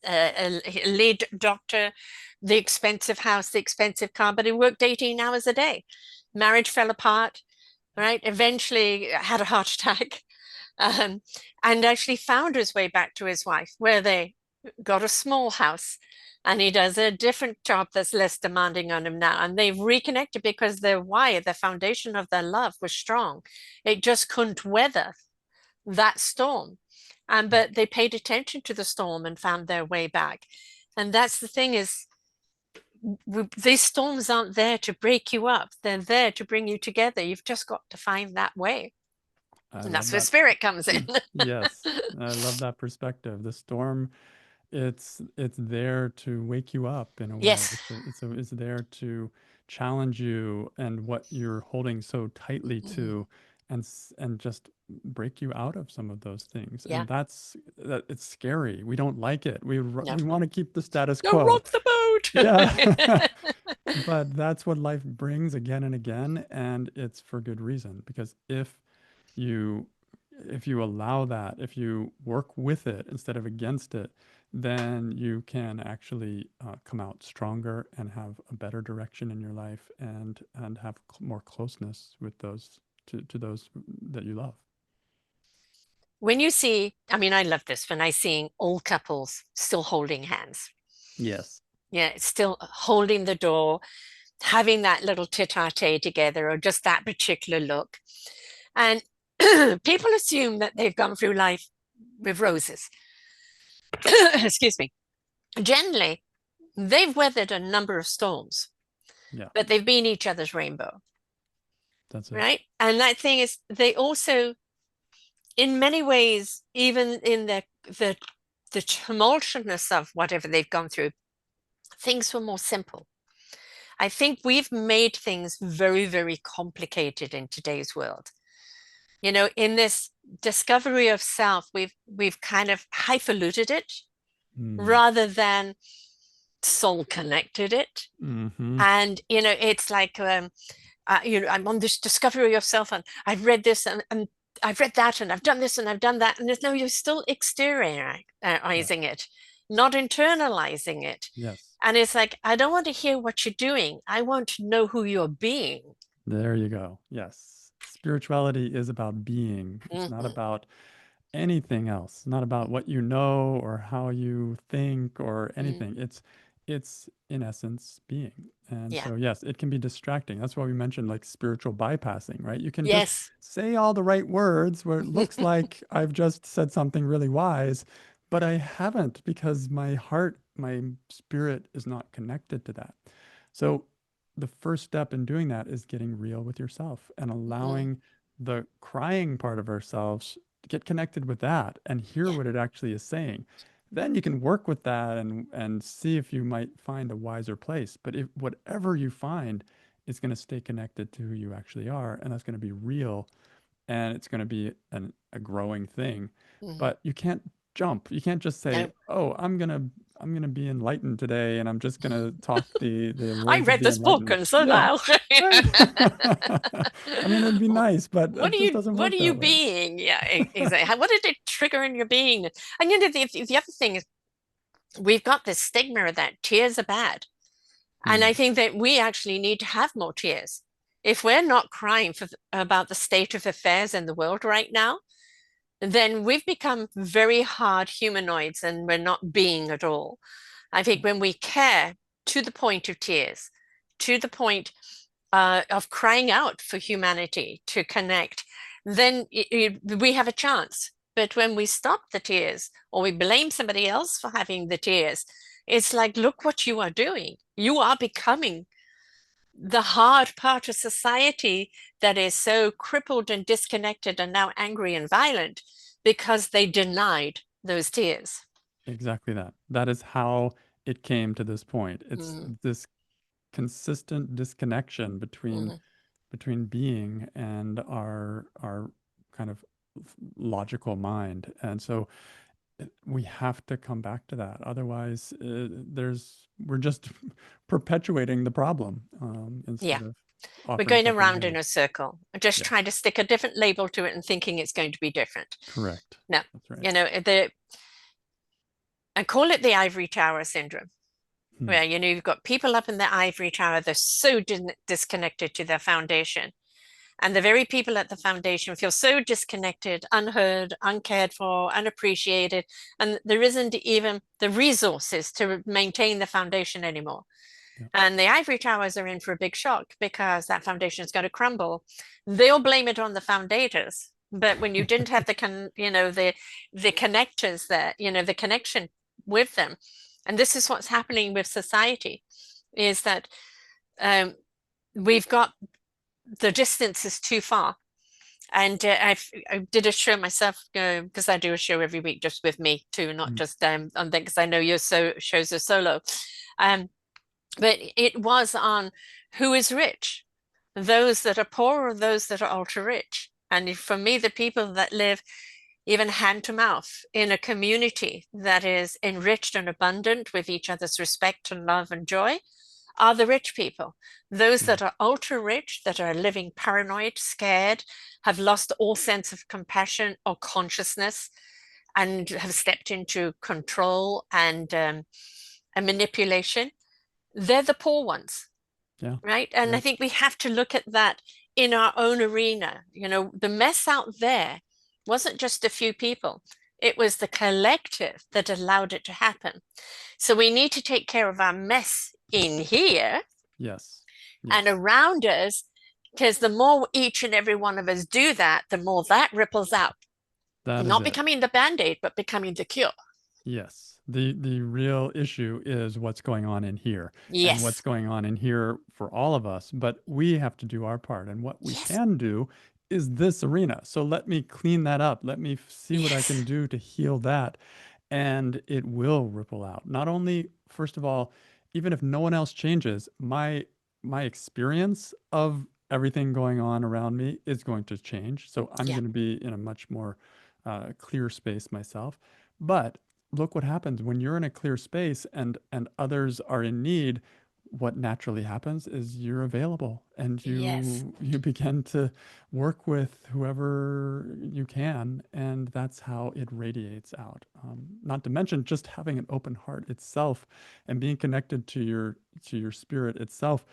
a lead doctor, the expensive house, the expensive car, but he worked 18 hours a day. Marriage fell apart, right? Eventually had a heart attack, um, and actually found his way back to his wife, where they got a small house. And he does a different job that's less demanding on him now. And they've reconnected because their wire, the foundation of their love was strong. It just couldn't weather that storm. But they paid attention to the storm and found their way back. And that's the thing is, these storms aren't there to break you up. They're there to bring you together. You've just got to find that way. I And love that's where that. spirit comes in. Yes, I love that perspective. The storm, it's there to wake you up in a way. Yes. It's there to challenge you and what you're holding so tightly Mhm. to, and just break you out of some of those things. Yeah. And that it's scary. We don't like it. No. We want to keep the status No, quo. rock the boat. Yeah. But that's what life brings again and again, and it's for good reason. Because you if you allow that, if you work with it instead of against it, then you can actually come out stronger and have a better direction in your life and have more closeness with those to those that you love. When you see, I mean, I love this when I see old couples still holding hands. Yes. Yeah, still holding the door, having that little tete-a-tete together, or just that particular look. And people assume that they've gone through life with roses. Excuse me. Generally, they've weathered a number of storms. Yeah. but they've been each other's rainbow, That's it. right? And that thing is, they also, in many ways, even in the the tumultuousness of whatever they've gone through, things were more simple. I think we've made things very, very complicated in today's world. You know, in this discovery of self, we've kind of highfaluted it Mm. rather than soul connected it. Hmm. And you know, it's like you know, I'm on this discovery of self, and I've read this and I've read that, and I've done this and I've done that, and there's no, you're still Yeah. exteriorizing it, not internalizing it. Yes. And it's like, I don't want to hear what you're doing. I want to know who you're being. There you go. Yes. Spirituality is about being. It's not Hmm. about anything else, not about what you know or how you think or Mm. anything. It's in essence being. And Yeah. so yes, it can be distracting. That's why we mentioned like spiritual bypassing, right? You can just Yes. say all the right words where it looks like I've just said something really wise, but I haven't because my heart, my spirit is not connected to that. So the first step in doing that is getting real with yourself and Hmm. allowing the crying part of ourselves get connected with that and hear Yeah. what it actually is saying. Then you can work with that and see if you might find a wiser place. But if whatever you find is going to stay connected to who you actually are, and that's going to be real, and it's going to be a growing thing. Hmm. But you can't jump. You can't just say, No. "Oh, I'm gonna be enlightened today, and I'm just gonna talk the I words of read the this book, enlightenment." and so Yeah, now. right. I mean, it'd be nice, but it just doesn't What work are that you way. being? Yeah, exactly. What did it trigger in your being? And you know, the other thing is, we've got this stigma that tears are bad. And I Mm, think that we actually need to have more tears. If we're not crying about the state of affairs in the world right now, then we've become very hard humanoids and we're not being at all. I think when we care to the point of tears, to the point of crying out for humanity to connect, then we have a chance. But when we stop the tears or we blame somebody else for having the tears, it's like, look what you are doing. You are becoming the hard part of society that is so crippled and disconnected and now angry and violent because they denied those tears. exactly that. That is how it came to this point. It's Mm, this consistent disconnection mm, between being and our kind of logical mind. And so we have to come back to that. Otherwise, we're just perpetuating the problem yeah, instead of we're offering going something around new. in a circle, just Yeah, trying to stick a different label to it and thinking it's going to be different. correct. No, That's right. you know, I call it the ivory tower syndrome, Hmm. where, you know, you've got people up in the ivory tower, they're so disconnected to their foundation. And the very people at the foundation feel so disconnected, unheard, uncared for, unappreciated, and there isn't even the resources to maintain the foundation anymore. Yeah. And the ivory towers are in for a big shock because that foundation is going to crumble. They'll blame it on the foundators. But when you didn't have you know, the connectors there, you know, the connection with them, and this is what's happening with society, is that um, we've got the distance is too far. And I did a show myself because I do a show every week just with me too, not Hmm. just on that, because I know your shows are solo. Um, but it was on who is rich, those that are poor or those that are ultra rich. And for me, the people that live even hand to mouth in a community that is enriched and abundant with each other's respect and love and joy are the rich people. Those Yeah. that are ultra rich, that are living paranoid, scared, have lost all sense of compassion or consciousness, and have stepped into control and manipulation, they're the poor ones, Yeah. right? And I Yep. think we have to look at that in our own arena. You know, the mess out there wasn't just a few people, it was the collective that allowed it to happen. So we need to take care of our mess in here Yes. and Yes. around us, because the more each and every one of us do that, the more that ripples out, That is not it. becoming the band-aid, but becoming the cure. Yes. The real issue is what's going on in here and what's Yes. going on in here for all of us. But we have to do our part. And what we Yes. can do is this arena. So let me clean that up. Let me see what I Yes. can do to heal that. And it will ripple out. Not only, first of all, even if no one else changes, my experience of everything going on around me is going to change. So I'm Yeah. going to be in a much more clear space myself. But look what happens when you're in a clear space and others are in need. What naturally happens is you're available and Yes. you begin to work with whoever you can, and that's how it radiates out. Not to mention just having an open heart itself and being connected to your spirit itself,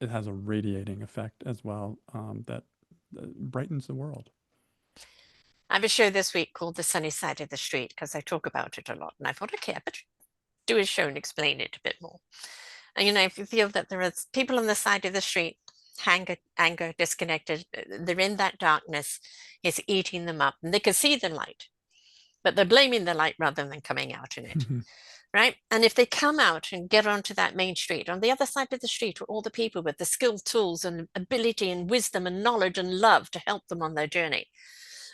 it has a radiating effect as well, that brightens the world. I have a show this week called The Sunny Side of the Street because I talk about it a lot. And I thought, okay, I better do a show and explain it a bit more. And, if you feel that there are people on the side of the street, anger, disconnected, they're in that darkness, it's eating them up. And they can see the light, but they're blaming the light rather than coming out in it. Right. And if they come out and get onto that main street, on the other side of the street are all the people with the skill, tools, and ability, and wisdom, and knowledge, and love to help them on their journey.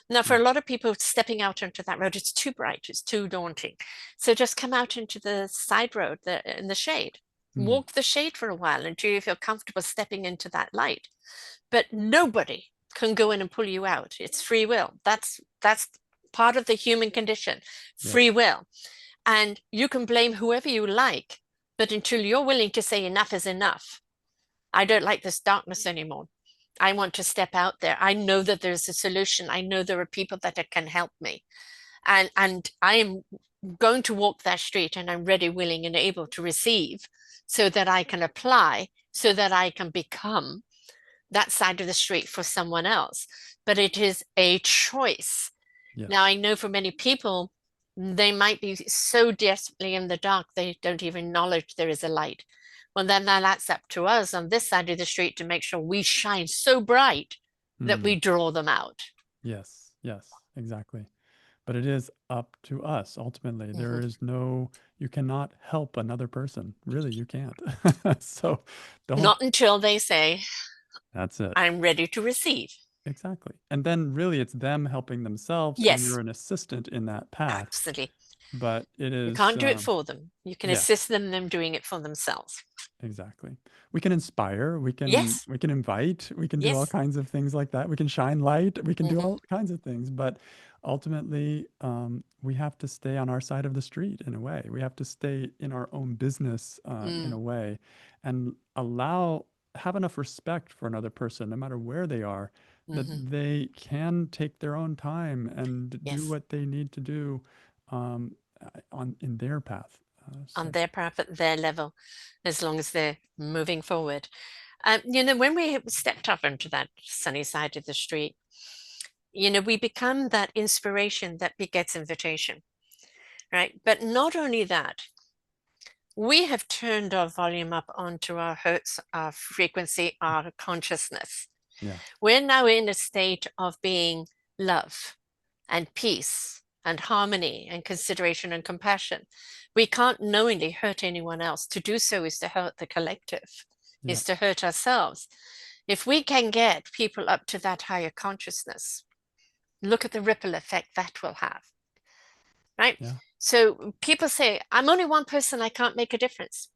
Now, for Yeah. a lot of people stepping out onto that road, it's too bright, it's too daunting. So just come out into the side road in the shade. Mm. Walk the shade for a while until you feel comfortable stepping into that light. But nobody can go in and pull you out. It's free will. That's part of the human condition, free Yes. will. And you can blame whoever you like, but until you're willing to say enough is enough, I don't like this darkness anymore. I want to step out there. I know that there's a solution. I know there are people that can help me. And I am going to walk that street and I'm ready, willing, and able to receive so that I can apply, so that I can become that side of the street for someone else. But it is a choice. Now, I Yes. know for many people, they might be so desperately in the dark, they don't even acknowledge there is a light. Well, then that's up to us on this side of the street to make sure we shine so bright that we Mm. draw them out. Yes. Yes. Exactly. But it is up to us ultimately. There Mhm. is no, you cannot help another person. Really, you can't. So don't, Not until they say, that's it. I'm ready to receive. Exactly. And then really it's them helping themselves and you're Yes, an assistant in that path. absolutely. But it You is, can't do it for them. You can yeah, assist them doing it for themselves. exactly. We can inspire, Yes, we can invite, we can do all yes. kinds of things like that. We can shine light, we can do Hmm. all kinds of things, but ultimately, we have to stay on our side of the street in a way. We have to stay in our own business, in Mm, a way, and have enough respect for another person, no matter where they are, that hmm. they can take their own time and do Yes, what they need to do, on in their path. on So their path at their level, as long as they're moving forward. When we stepped up into that sunny side of the street, we become that inspiration that begets invitation, right? But not only that, we have turned our volume up onto our hertz, our frequency, our consciousness. yeah, We're now in a state of being love and peace and harmony and consideration and compassion. We can't knowingly hurt anyone else. To do so is to hurt the collective, yeah, is to hurt ourselves. If we can get people up to that higher consciousness, look at the ripple effect that will have, right? yeah. So people say, I'm only one person, I can't make a difference.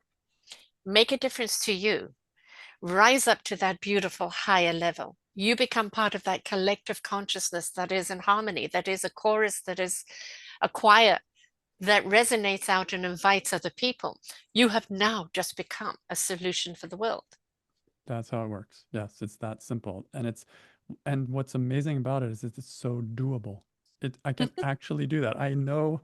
Make a difference to you. Rise up to that beautiful higher level. You become part of that collective consciousness that is in harmony, that is a chorus, that is a choir that resonates out and invites other people. You have now just become a solution for the world. That's how it works. Yes, it's that simple. And what's amazing about it is it's so doable. I can actually do that. I know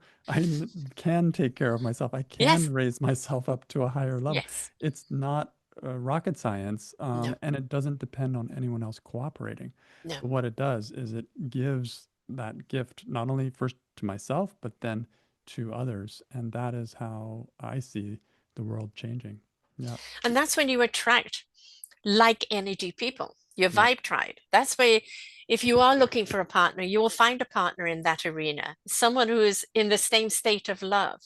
can take care of myself. I can Yes, raise myself up to a higher level. yes, It's not rocket science, no, and it doesn't depend on anyone else cooperating. no. But what it does is it gives that gift not only first to myself, but then to others. And that is how I see the world changing. Yeah. And that's when you attract like energy people, your Yep. vibe tribe. That's where, if you are looking for a partner, you will find a partner in that arena, someone who is in the same state of love,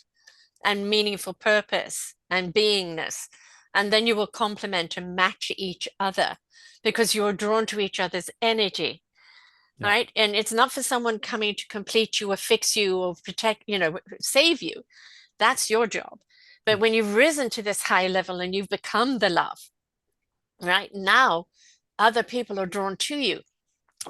and meaningful purpose and beingness. And then you will complement and match each other because you're drawn to each other's energy. Yeah. Right. And it's not for someone coming to complete you or fix you or protect, save you. That's your job. But Yeah. when you've risen to this high level and you've become the love, right now, other people are drawn to you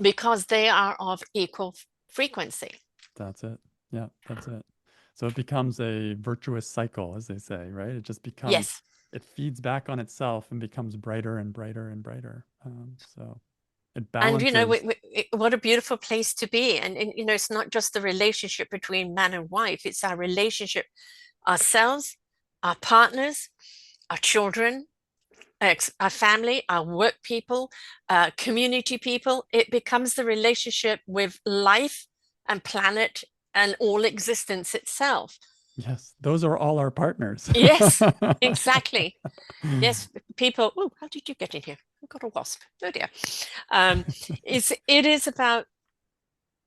because they are of equal frequency. That's it. Yeah, that's it. So it becomes a virtuous cycle, as they say, right? It just becomes, Yes. it feeds back on itself and becomes brighter and brighter and brighter. So it And, balances. what a beautiful place to be. And it's not just the relationship between man and wife, it's our relationship, ourselves, our partners, our children, our family, our work people, community people. It becomes the relationship with life and planet and all existence itself. Yes, those are all our partners. Yes, exactly. Yes, people. Oh, how did you get in here? I've got a wasp. Oh dear. Um, it is about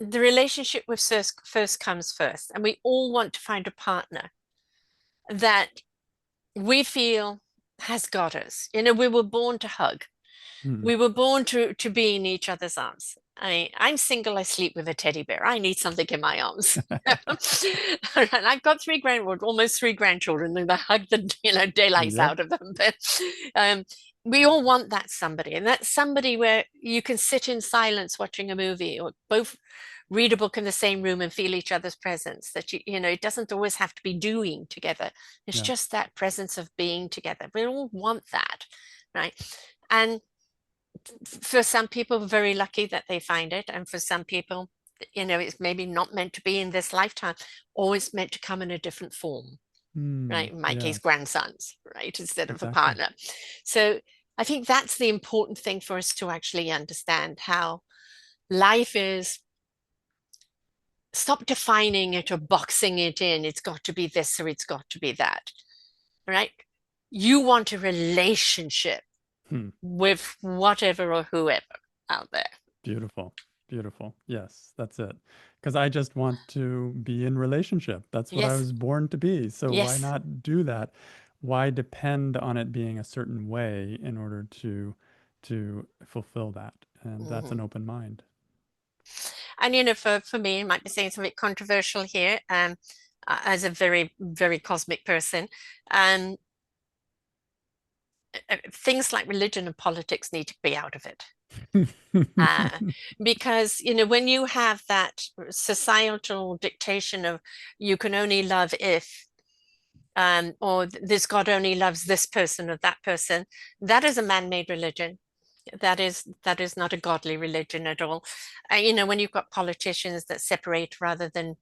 the relationship with first comes first, and we all want to find a partner that we feel has got us. We were born to hug. Hmm. We were born to be in each other's arms. I'm single. I sleep with a teddy bear. I need something in my arms. And I've got almost three grandchildren, and I hug the daylights Yep. out of them. But um, we all want that somebody, and that's somebody where you can sit in silence watching a movie, or both read a book in the same room and feel each other's presence. That it doesn't always have to be doing together. It's Yeah. just that presence of being together. We all want that, right? And for some people, very lucky that they find it. And for some people, it's maybe not meant to be in this lifetime, or it's meant to come in a different form, Hmm. right? In my case, Yes. grandsons, right? Instead of a Exactly. partner. So I think that's the important thing for us to actually understand how life is. Stop defining it or boxing it in. It's got to be this or it's got to be that, right? You want a relationship Hmm. with whatever or whoever out there. Beautiful. Beautiful. Yes, that's it. Because I just want to be in relationship. That's what I Yes, was born to be. So why yes. not do that? Why depend on it being a certain way in order to fulfill that? And that's Mhm. an open mind. And for me, I might be saying something controversial here, as a very, very cosmic person, um, things like religion and politics need to be out of it. Uh, because, when you have that societal dictation of you can only love if, or this God only loves this person or that person, that is a man-made religion. That is not a godly religion at all. When you've got politicians that separate rather than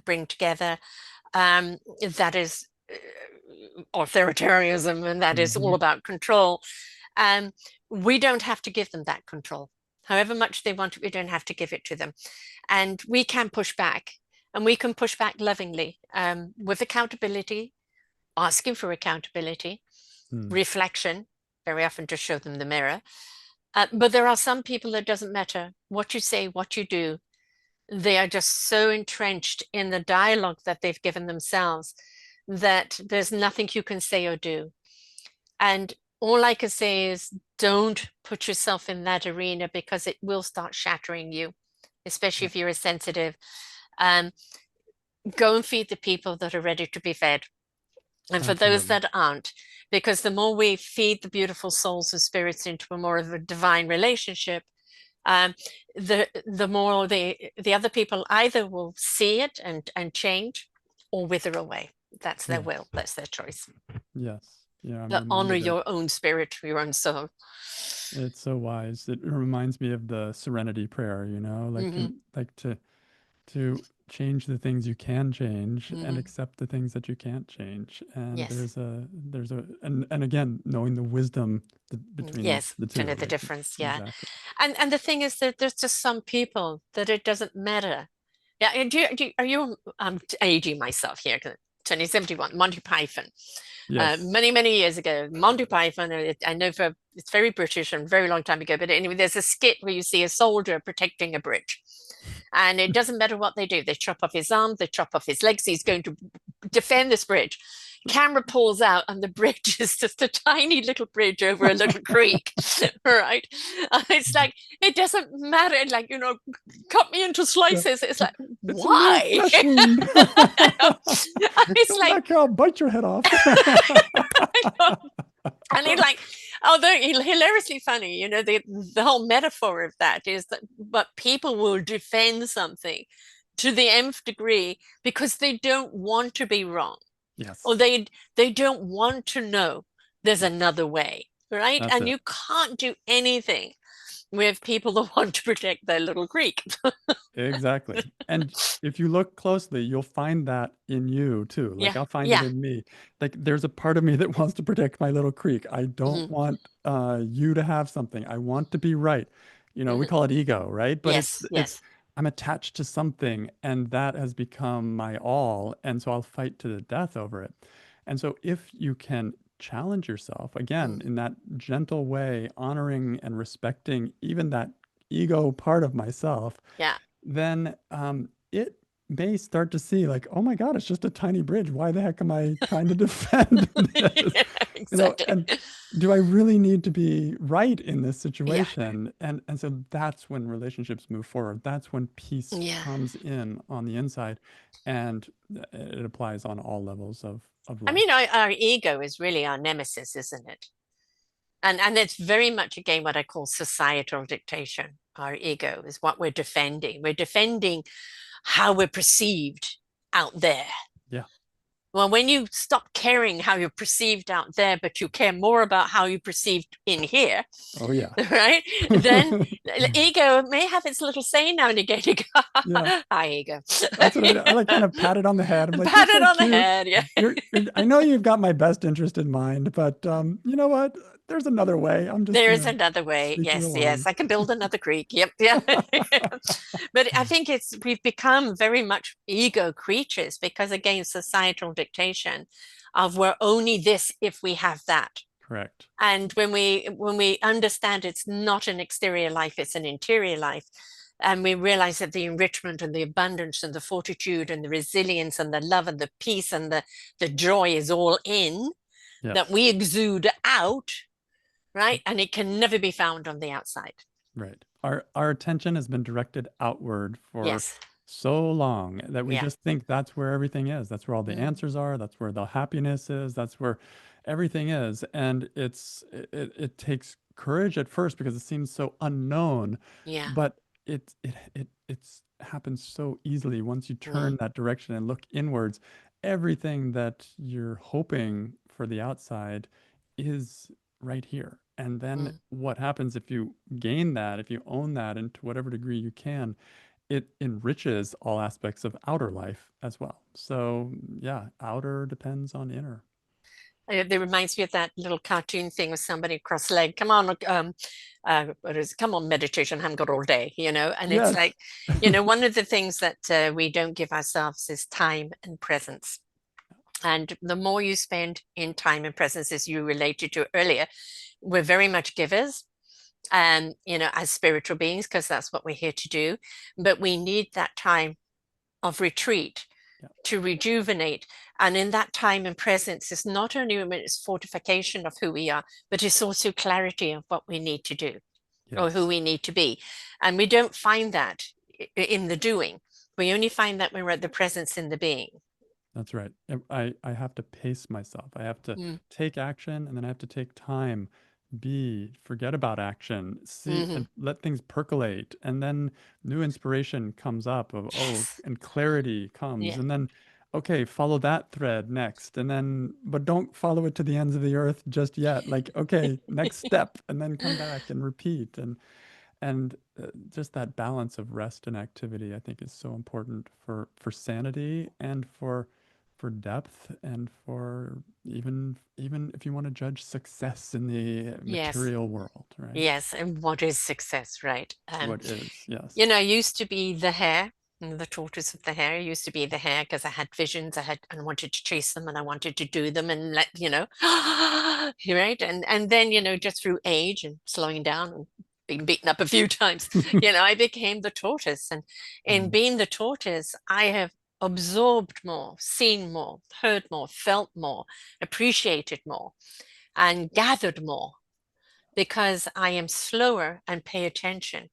bring together, that is authoritarianism, and that is all Hmm. about control. Um, we don't have to give them that control. However much they want it, we don't have to give it to them. And we can push back, and we can push back lovingly, with accountability, asking for accountability, Hmm. reflection, very often just show them the mirror. But there are some people that doesn't matter what you say, what you do. They are just so entrenched in the dialogue that they've given themselves that there's nothing you can say or do. And all I can say is don't put yourself in that arena because it will start shattering you, especially Yeah, if you're a sensitive. Um, go and feed the people that are ready to be fed. And for those absolutely. that aren't, because the more we feed the beautiful souls and spirits into a more of a divine relationship, um, the more the other people either will see it and change, or wither away. That's their will. Yes. That's their choice. Yes. Yeah, I'm But honor reminded of your own spirit, your own soul. it's so wise. It reminds me of the serenity prayer, Hmm. like to change the things you can change and Hmm. accept the things that you can't change. And Yes. and again, knowing the wisdom between Yes. the To two, know the right? difference. Yeah. Exactly. And the thing is that there's just some people that it doesn't matter. Yeah. And are you, I'm aging myself here, 'cause turning 71, Monty Python. Yes. Many, many years ago, Monty Python, I know it's very British and very long time ago, but anyway, there's a skit where you see a soldier protecting a bridge. And it doesn't matter what they do. They chop off his arm, they chop off his legs. He's going to defend this bridge. Camera pulls out, and the bridge is just a tiny little bridge over a little creek, right? And it's like, it doesn't matter, like, cut me into Yeah. slices. It's like, It's a little why? flesh wound. It's Come like, back here, I'll bite your head off. and he's like, although hilariously funny, the whole metaphor of that is that, but people will defend something to the nth degree because they don't want to be wrong, or Yes. they don't want to know there's Yeah, another way, right? that's And it. you can't do anything with people that want to protect their little creek. Exactly. And if you look closely, you'll find that in you too. Like Yeah, I'll find it yeah. in me. Like there's a part of me that wants to protect my little creek. I don't Hmm. want you to have something. I want to be right. We Hmm. call it ego, right? But Yes, it's yes. I'm attached to something and that has become my all. And so I'll fight to the death over it. And so if you can challenge yourself again Mm. in that gentle way, honoring and respecting even that ego part of myself, Yeah. then it may start to see like, oh my God, it's just a tiny bridge. Why the heck am I trying to defend this? Yeah, exactly. And do I really need to be right in this Yeah, situation? And so that's when relationships move forward. That's when peace yeah. comes in on the inside, and it applies on all levels of I life. mean, our ego is really our nemesis, isn't it? And it's very much again what I call societal dictation. Our ego is what we're defending. We're defending how we're perceived out there. Yeah. Well, when you stop caring how you're perceived out there, but you care more about how you perceived in here, Oh yeah. right? Then the ego may have its little say now and again. You go, Yeah. hi, ego. That's what I do. I like kind of pat it on the head. I'm like, you're Pat it so on the cute. head. Yeah. I know you've got my best interest in mind, but you know what? There's another way. I'm just There is gonna another way. sneak you Yes, yes. along. I can build another creek. Yep. Yeah. But I think we've become very much ego creatures because again, societal dictation of we're only this if we have that. Correct. And when we understand it's not an exterior life, it's an interior life, and we realize that the enrichment and the abundance and the fortitude and the resilience and the love and the peace and the joy is all in, that Yes. we exude out, right? And it can never be found on the outside. Right. Our attention has been directed outward for Yes. so long that we Yeah. just think that's where everything is. That's where all the Mm. answers are. That's where the happiness is. That's where everything is. And it takes courage at first because it seems so unknown, Yeah. but it's happens so easily once you Mm. turn that direction and look inwards. Everything that you're hoping for the outside is right here. And then Mm. what happens if you gain that, if you own that, and to whatever degree you can, it enriches all aspects of outer life as well. So, yeah, outer depends on inner. It reminds me of that little cartoon thing with somebody cross-legged. Come on, what is it? Come on, meditation. I haven't got all day, And it's Yes. like, one of the things that we don't give ourselves is time and presence. And the more you spend in time and presence, as you related to earlier, we're very much givers, and as spiritual beings, because that's what we're here to do. But we need that time of retreat Yeah. to rejuvenate. And in that time and presence, it's not only it's fortification of who we are, but it's also clarity of what we need to do or who Yes. we need to be. And we don't find that in the doing. We only find that when we're at the presence in the being. That's right. I have to pace myself. I have to Mm. take action and then I have to take time, forget about action, see Hmm. and let things percolate. And then new inspiration comes up of, oh, Yes. and clarity comes. Yeah. And then, okay, follow that thread next. And then, but don't follow it to the ends of the earth just yet. Like, okay, next step, and then come back and repeat. And just that balance of rest and activity, I think, is so important for sanity and for depth and for even if you want to judge success in the Yes. material world, right? Yes. And what is success, right? What is, yes. I used to be the hare, the tortoise of the hare. I used to be the hare because I had visions. I wanted to chase them and I wanted to do them and right. And then, just through age and slowing down and being beaten up a few times, I became the tortoise. And in Mm, being the tortoise, I have absorbed more, seen more, heard more, felt more, appreciated more, and gathered more because I am slower and pay attention.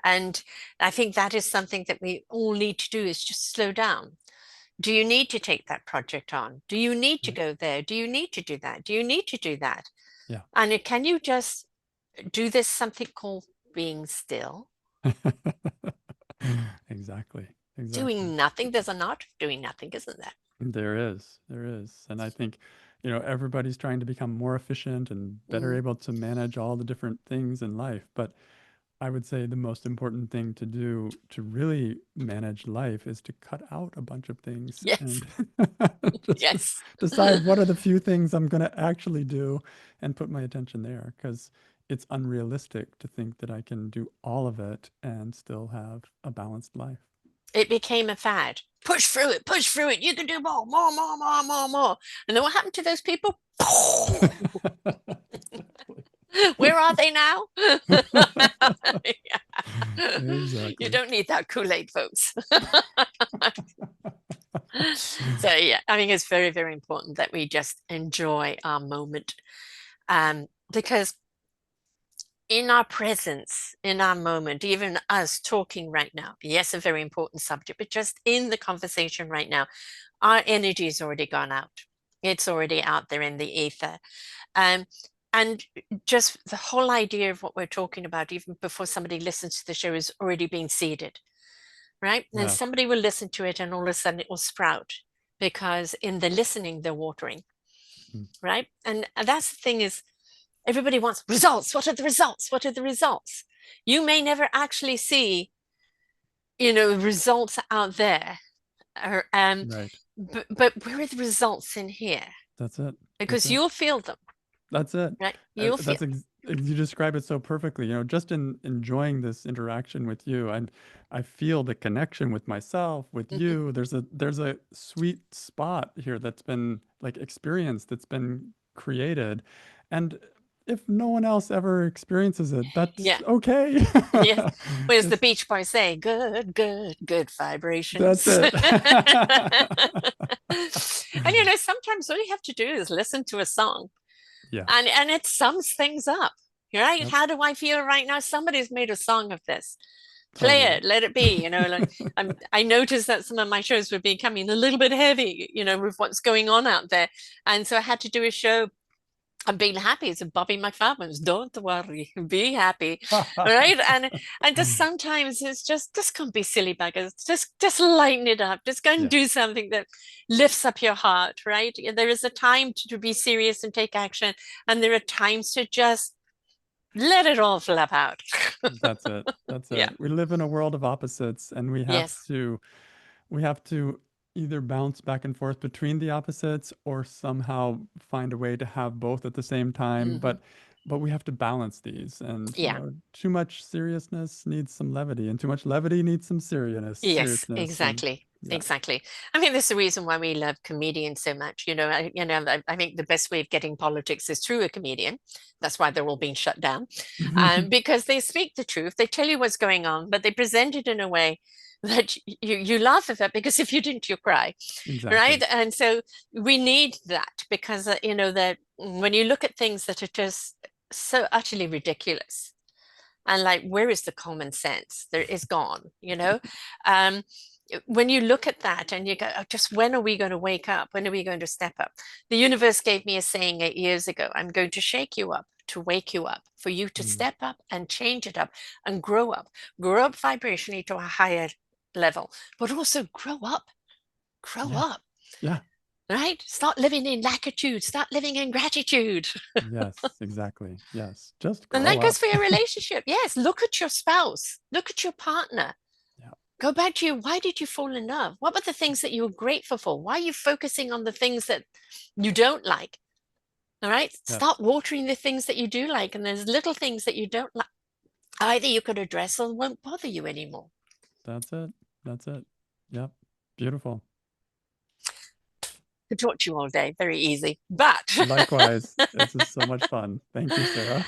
And I think that is something that we all need to do, is just slow down. Do you need to take that project on? Do you need to Yep. go there? Do you need to do that? Do you need to do that? Yeah. And can you just do this something called being still? Exactly. Exactly. Doing nothing. There's an art of doing nothing, isn't there? There is. There is. And I think, everybody's trying to become more efficient and better Mm. able to manage all the different things in life. But I would say the most important thing to do to really manage life is to cut out a bunch of things Yes. and just Yes. decide what are the few things I'm going to actually do and put my attention there, because it's unrealistic to think that I can do all of it and still have a balanced life. It became a fad. Push through it, push through it. You can do more, more, more, more, more, more. And then what happened to those people? Where are they now? You Exactly. don't need that Kool-Aid, folks. So yeah, I think it's very, very important that we just enjoy our moment. Because in our presence, in our moment, even us talking right now, yes, a very important subject, but just in the conversation right now, our energy has already gone out. It's already out there in the ether. Um, and just the whole idea of what we're talking about, even before somebody listens to the show, is already being seeded, right? And Yes. somebody will listen to it and all of a sudden it will sprout because in the listening, they're watering, Mhm. right? And that's the thing is, everybody wants results. What are the results? What are the results? You may never actually see, results out there. Or, Right. but where are the results in here? That's it. That's Because it. you'll feel them, That's it. right? You'll feel. You describe it so perfectly. Just in enjoying this interaction with you, and I feel the connection with myself, with Mhm. you. There's a sweet spot here that's been like experienced, that's been created, and if no one else ever experiences it, that's Yeah. okay. Yes. Whereas the It's Beach Boys say, good, good, good That's vibrations. it. And sometimes all you have to do is listen to a song Yeah. and it sums things up. Right? Yep. How do I feel right now? Somebody's made a song of this. Play Totally. it, let it be. Like I noticed that some of my shows were becoming a little bit heavy, with what's going on out there. And so I had to do a show. I'm being happy. It's a Bobby McFerrin's. Don't worry, be happy, right? And just sometimes it's just can't be silly buggers. Just lighten it up. Just go and Yeah. do something that lifts up your heart, right? There is a time to be serious and take action, and there are times to just let it all flap out. That's it. That's Yeah. it. We live in a world of opposites, and Yes. we have to either bounce back and forth between the opposites or somehow find a way to have both at the same time. Hmm. But we have to balance these, and Yeah. too much seriousness needs some levity, and too much levity needs some Yes, seriousness, and exactly. yeah. Exactly. I think that's the reason why we love comedians so much. I think the best way of getting politics is through a comedian. That's why they're all being shut down, because they speak the truth. They tell you what's going on, but they present it in a way that you laugh at that because if you didn't, you cry, Exactly. right? And so we need that because that when you look at things that are just so utterly ridiculous, and like where is the common sense? There is gone. um when you look at that and you go, oh, just when are we going to wake up? When are we going to step up? The universe gave me a saying 8 years ago: I'm going to shake you up to wake you up, for you to Mm. step up and change it up and grow up vibrationally to a higher level, but also grow Yeah. up, Yeah. right? Start living in latitude, start living in gratitude. Yes, exactly. Yes. Just And grow that goes up. for your relationship. Yes, look at your spouse, look at your partner. Yeah. Go back to you. Why did you fall in love? What were the things that you were grateful for? Why are you focusing on the things that you don't like? All right. Start Yes. watering the things that you do like. And there's little things that you don't like. Either you could address or won't bother you anymore. That's it. That's it. Yep. Beautiful. Could talk to you all day. Very easy. But Likewise. This is so much fun. Thank you, Sarah.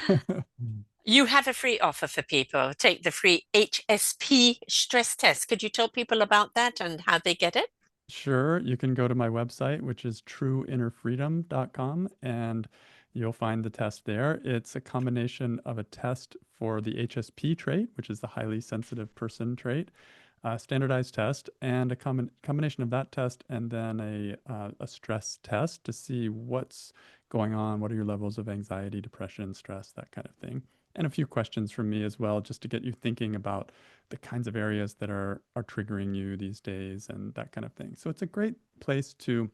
you have a free offer for people. Take the free HSP stress test. Could you tell people about that and how they get it? Sure, you can go to my website, which is trueinnerfreedom.com, and you'll find the test there. It's a combination of a test for the HSP trait, which is the highly sensitive person trait, a standardized test, and a combination of that test and then a stress test to see what's going on, what are your levels of anxiety, depression, stress, that kind of thing. And a few questions from me as well, just to get you thinking about the kinds of areas that are triggering you these days and that kind of thing. So it's a great place to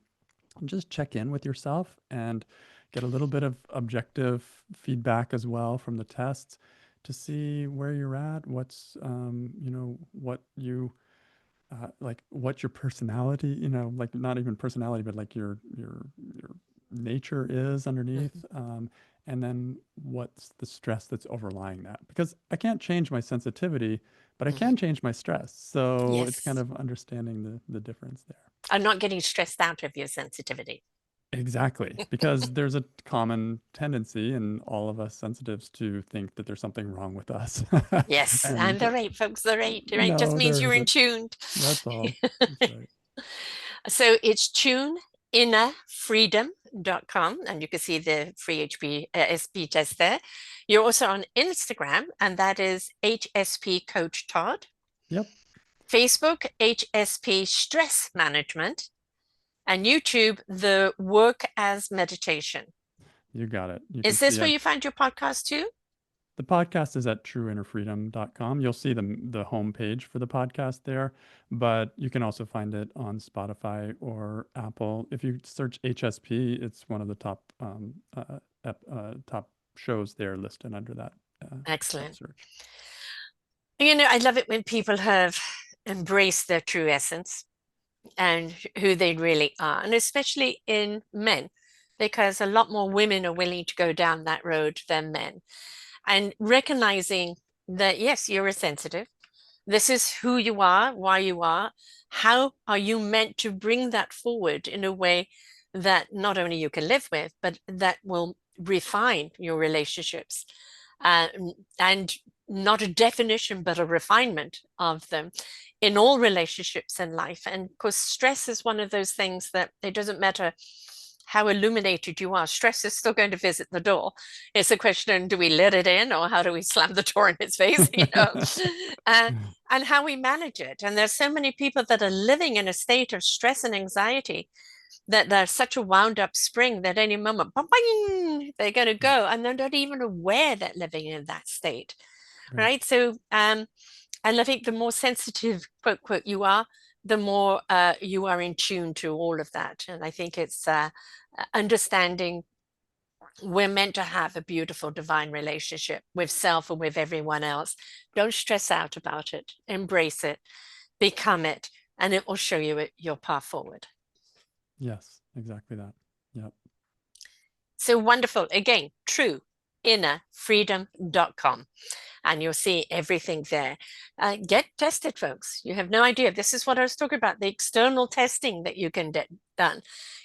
just check in with yourself and get a little bit of objective feedback as well from the tests to see where you're at, what's what you like, what your personality, like not even personality, but like your nature is underneath, Mhm, and then what's the stress that's overlying that. Because I can't change my sensitivity, but I mhm. can change my stress. So it's kind Yes. of understanding the difference there. I'm not getting stressed out of your sensitivity. Exactly, because there's a common tendency in all of us sensitives to think that there's something wrong with us. Yes, and And they're right, folks. They're right. Right just no, means there you're in isn't. tuned. That's all. That's right. So it's tuneinnerfreedom.com, and you can see the free SP test there. You're also on Instagram, and that is HSP Coach Todd. Yep, Facebook, HSP Stress Management, and YouTube, The Work as Meditation. you got it. You can Is see this where I've you find your podcast too? the podcast is at trueinnerfreedom.com. You'll see the homepage for the podcast there, but you can also find it on Spotify or Apple. If you search HSP, it's one of the top shows there listed under that Excellent. search. I love it when people have embraced their true essence and who they really are, and especially in men, because a lot more women are willing to go down that road than men. And recognizing that, yes, you're a sensitive. This is who you are, why you are. How are you meant to bring that forward in a way that not only you can live with, but that will refine your relationships? Uh, and not a definition, but a refinement of them in all relationships in life. And of course, stress is one of those things that it doesn't matter how illuminated you are, stress is still going to visit the door. It's a question, do we let it in or how do we slam the door in its face, Uh, and how we manage it. And there's so many people that are living in a state of stress and anxiety that they're such a wound up spring that any moment, bang, they're going to go. And they're not even aware that living in that state, Right. right? So, and I think the more sensitive, quote, quote, you are, the more you are in tune to all of that. And I think it's understanding we're meant to have a beautiful divine relationship with self and with everyone else. Don't stress out about it. Embrace it, become it, and it will show you your path forward. Yes, exactly that. Yep. So wonderful. Again, true innerfreedom.com. And you'll see everything there. Get tested, folks. You have no idea. This is what I was talking about, the external testing that you can get done.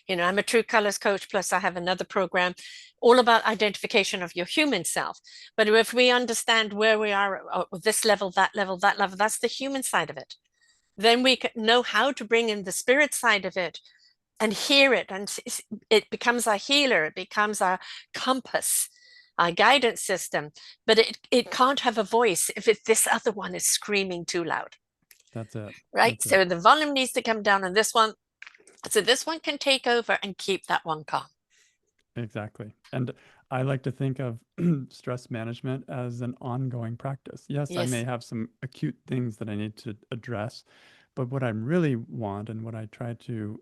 I'm a True Colors coach, plus I have another program all about identification of your human self. But if we understand where we are, this level, that level, that level, that's the human side of it. Then we know how to bring in the spirit side of it and hear it. And it becomes our healer, it becomes our compass, our guidance system. But it can't have a voice if this other one is screaming too loud, That's it. right? That's it. So the volume needs to come down on this one. So this one can take over and keep that one calm. Exactly. And I like to think of stress management as an ongoing practice. Yes, I may Yes. have some acute things that I need to address, but what I really want and what I try to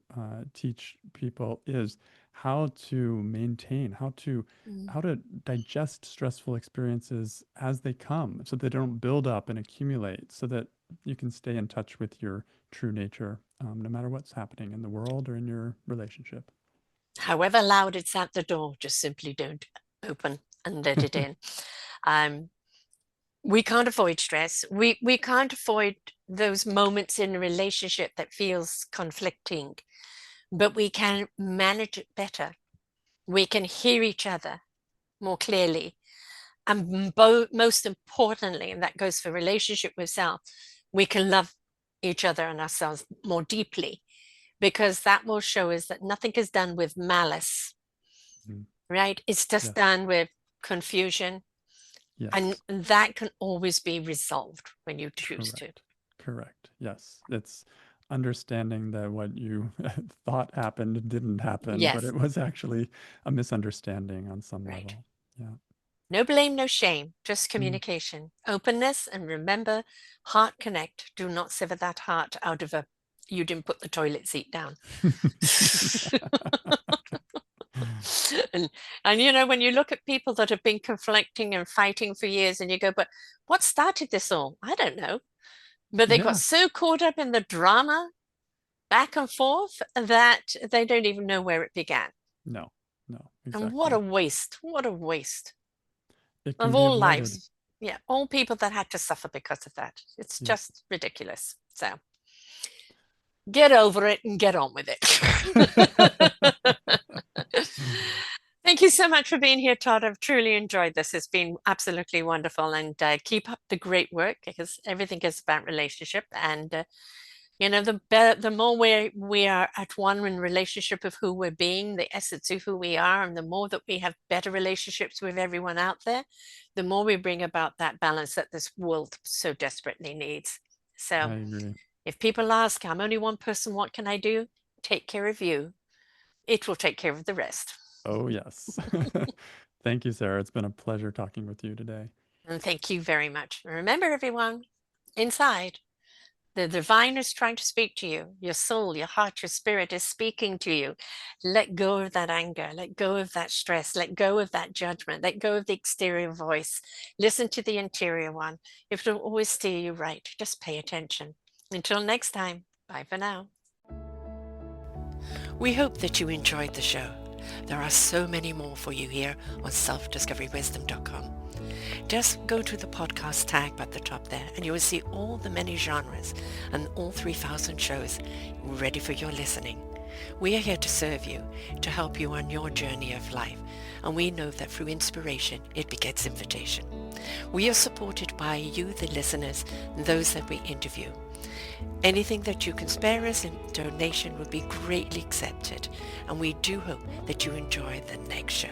teach people is how to maintain, Mm. how to digest stressful experiences as they come, so they don't build up and accumulate, so that you can stay in touch with your true nature, no matter what's happening in the world or in your relationship. However loud it's at the door, just simply don't open and let it in. Um, we can't avoid stress. We can't avoid those moments in a relationship that feels conflicting, but we can manage it better. We can hear each other more clearly. And most importantly, and that goes for relationship with self, we can love each other and ourselves more deeply because that will show us that nothing is done with malice, Mhm. right? It's just Yes. done with confusion, and Yes. that can always be resolved when you choose to. Correct. Correct. Yes. It's understanding that what you thought happened didn't happen, but Yes, it was actually a misunderstanding on some right. level. Yeah. No blame, no shame, just Mm. communication, openness, and remember, heart connect. Do not sever that heart out of a, you didn't put the toilet seat down. and and when you look at people that have been conflicting and fighting for years, and you go, but what started this all? I don't know. But they got Yeah. so caught up in the drama back and forth that they don't even know where it began. No. No. And what a Exactly. waste. What a waste It can of be all avoided. lives. Yeah, all people that had to suffer because of that. It's Yeah. just ridiculous. So get over it and get on with it. Thank you so much for being here, Todd. I've truly enjoyed this. It's been absolutely wonderful. And keep up the great work, because everything is about relationship. And the more we are at one in relationship of who we're being, the essence of who we are, and the more that we have better relationships with everyone out there, the more we bring about that balance that this world so desperately needs. I So agree. if people ask, I'm only one person, what can I do? Take care of you. It will take care of the rest. Oh, yes. Thank you, Sarah. It's been a pleasure talking with you today. And thank you very much. And remember, everyone, inside, the divine is trying to speak to you. Your soul, your heart, your spirit is speaking to you. Let go of that anger. Let go of that stress. Let go of that judgment. Let go of the exterior voice. Listen to the interior one. If it'll always steer you right, just pay attention. Until next time, bye for now. We hope that you enjoyed the show. There are so many more for you here on selfdiscoverywisdom.com. Just go to the podcast tag at the top there, and you will see all the many genres and all 3,000 shows ready for your listening. We are here to serve you, to help you on your journey of life, and we know that through inspiration, it begets invitation. We are supported by you, the listeners, and those that we interview. Anything that you can spare us in donation would be greatly accepted, and we do hope that you enjoy the next show.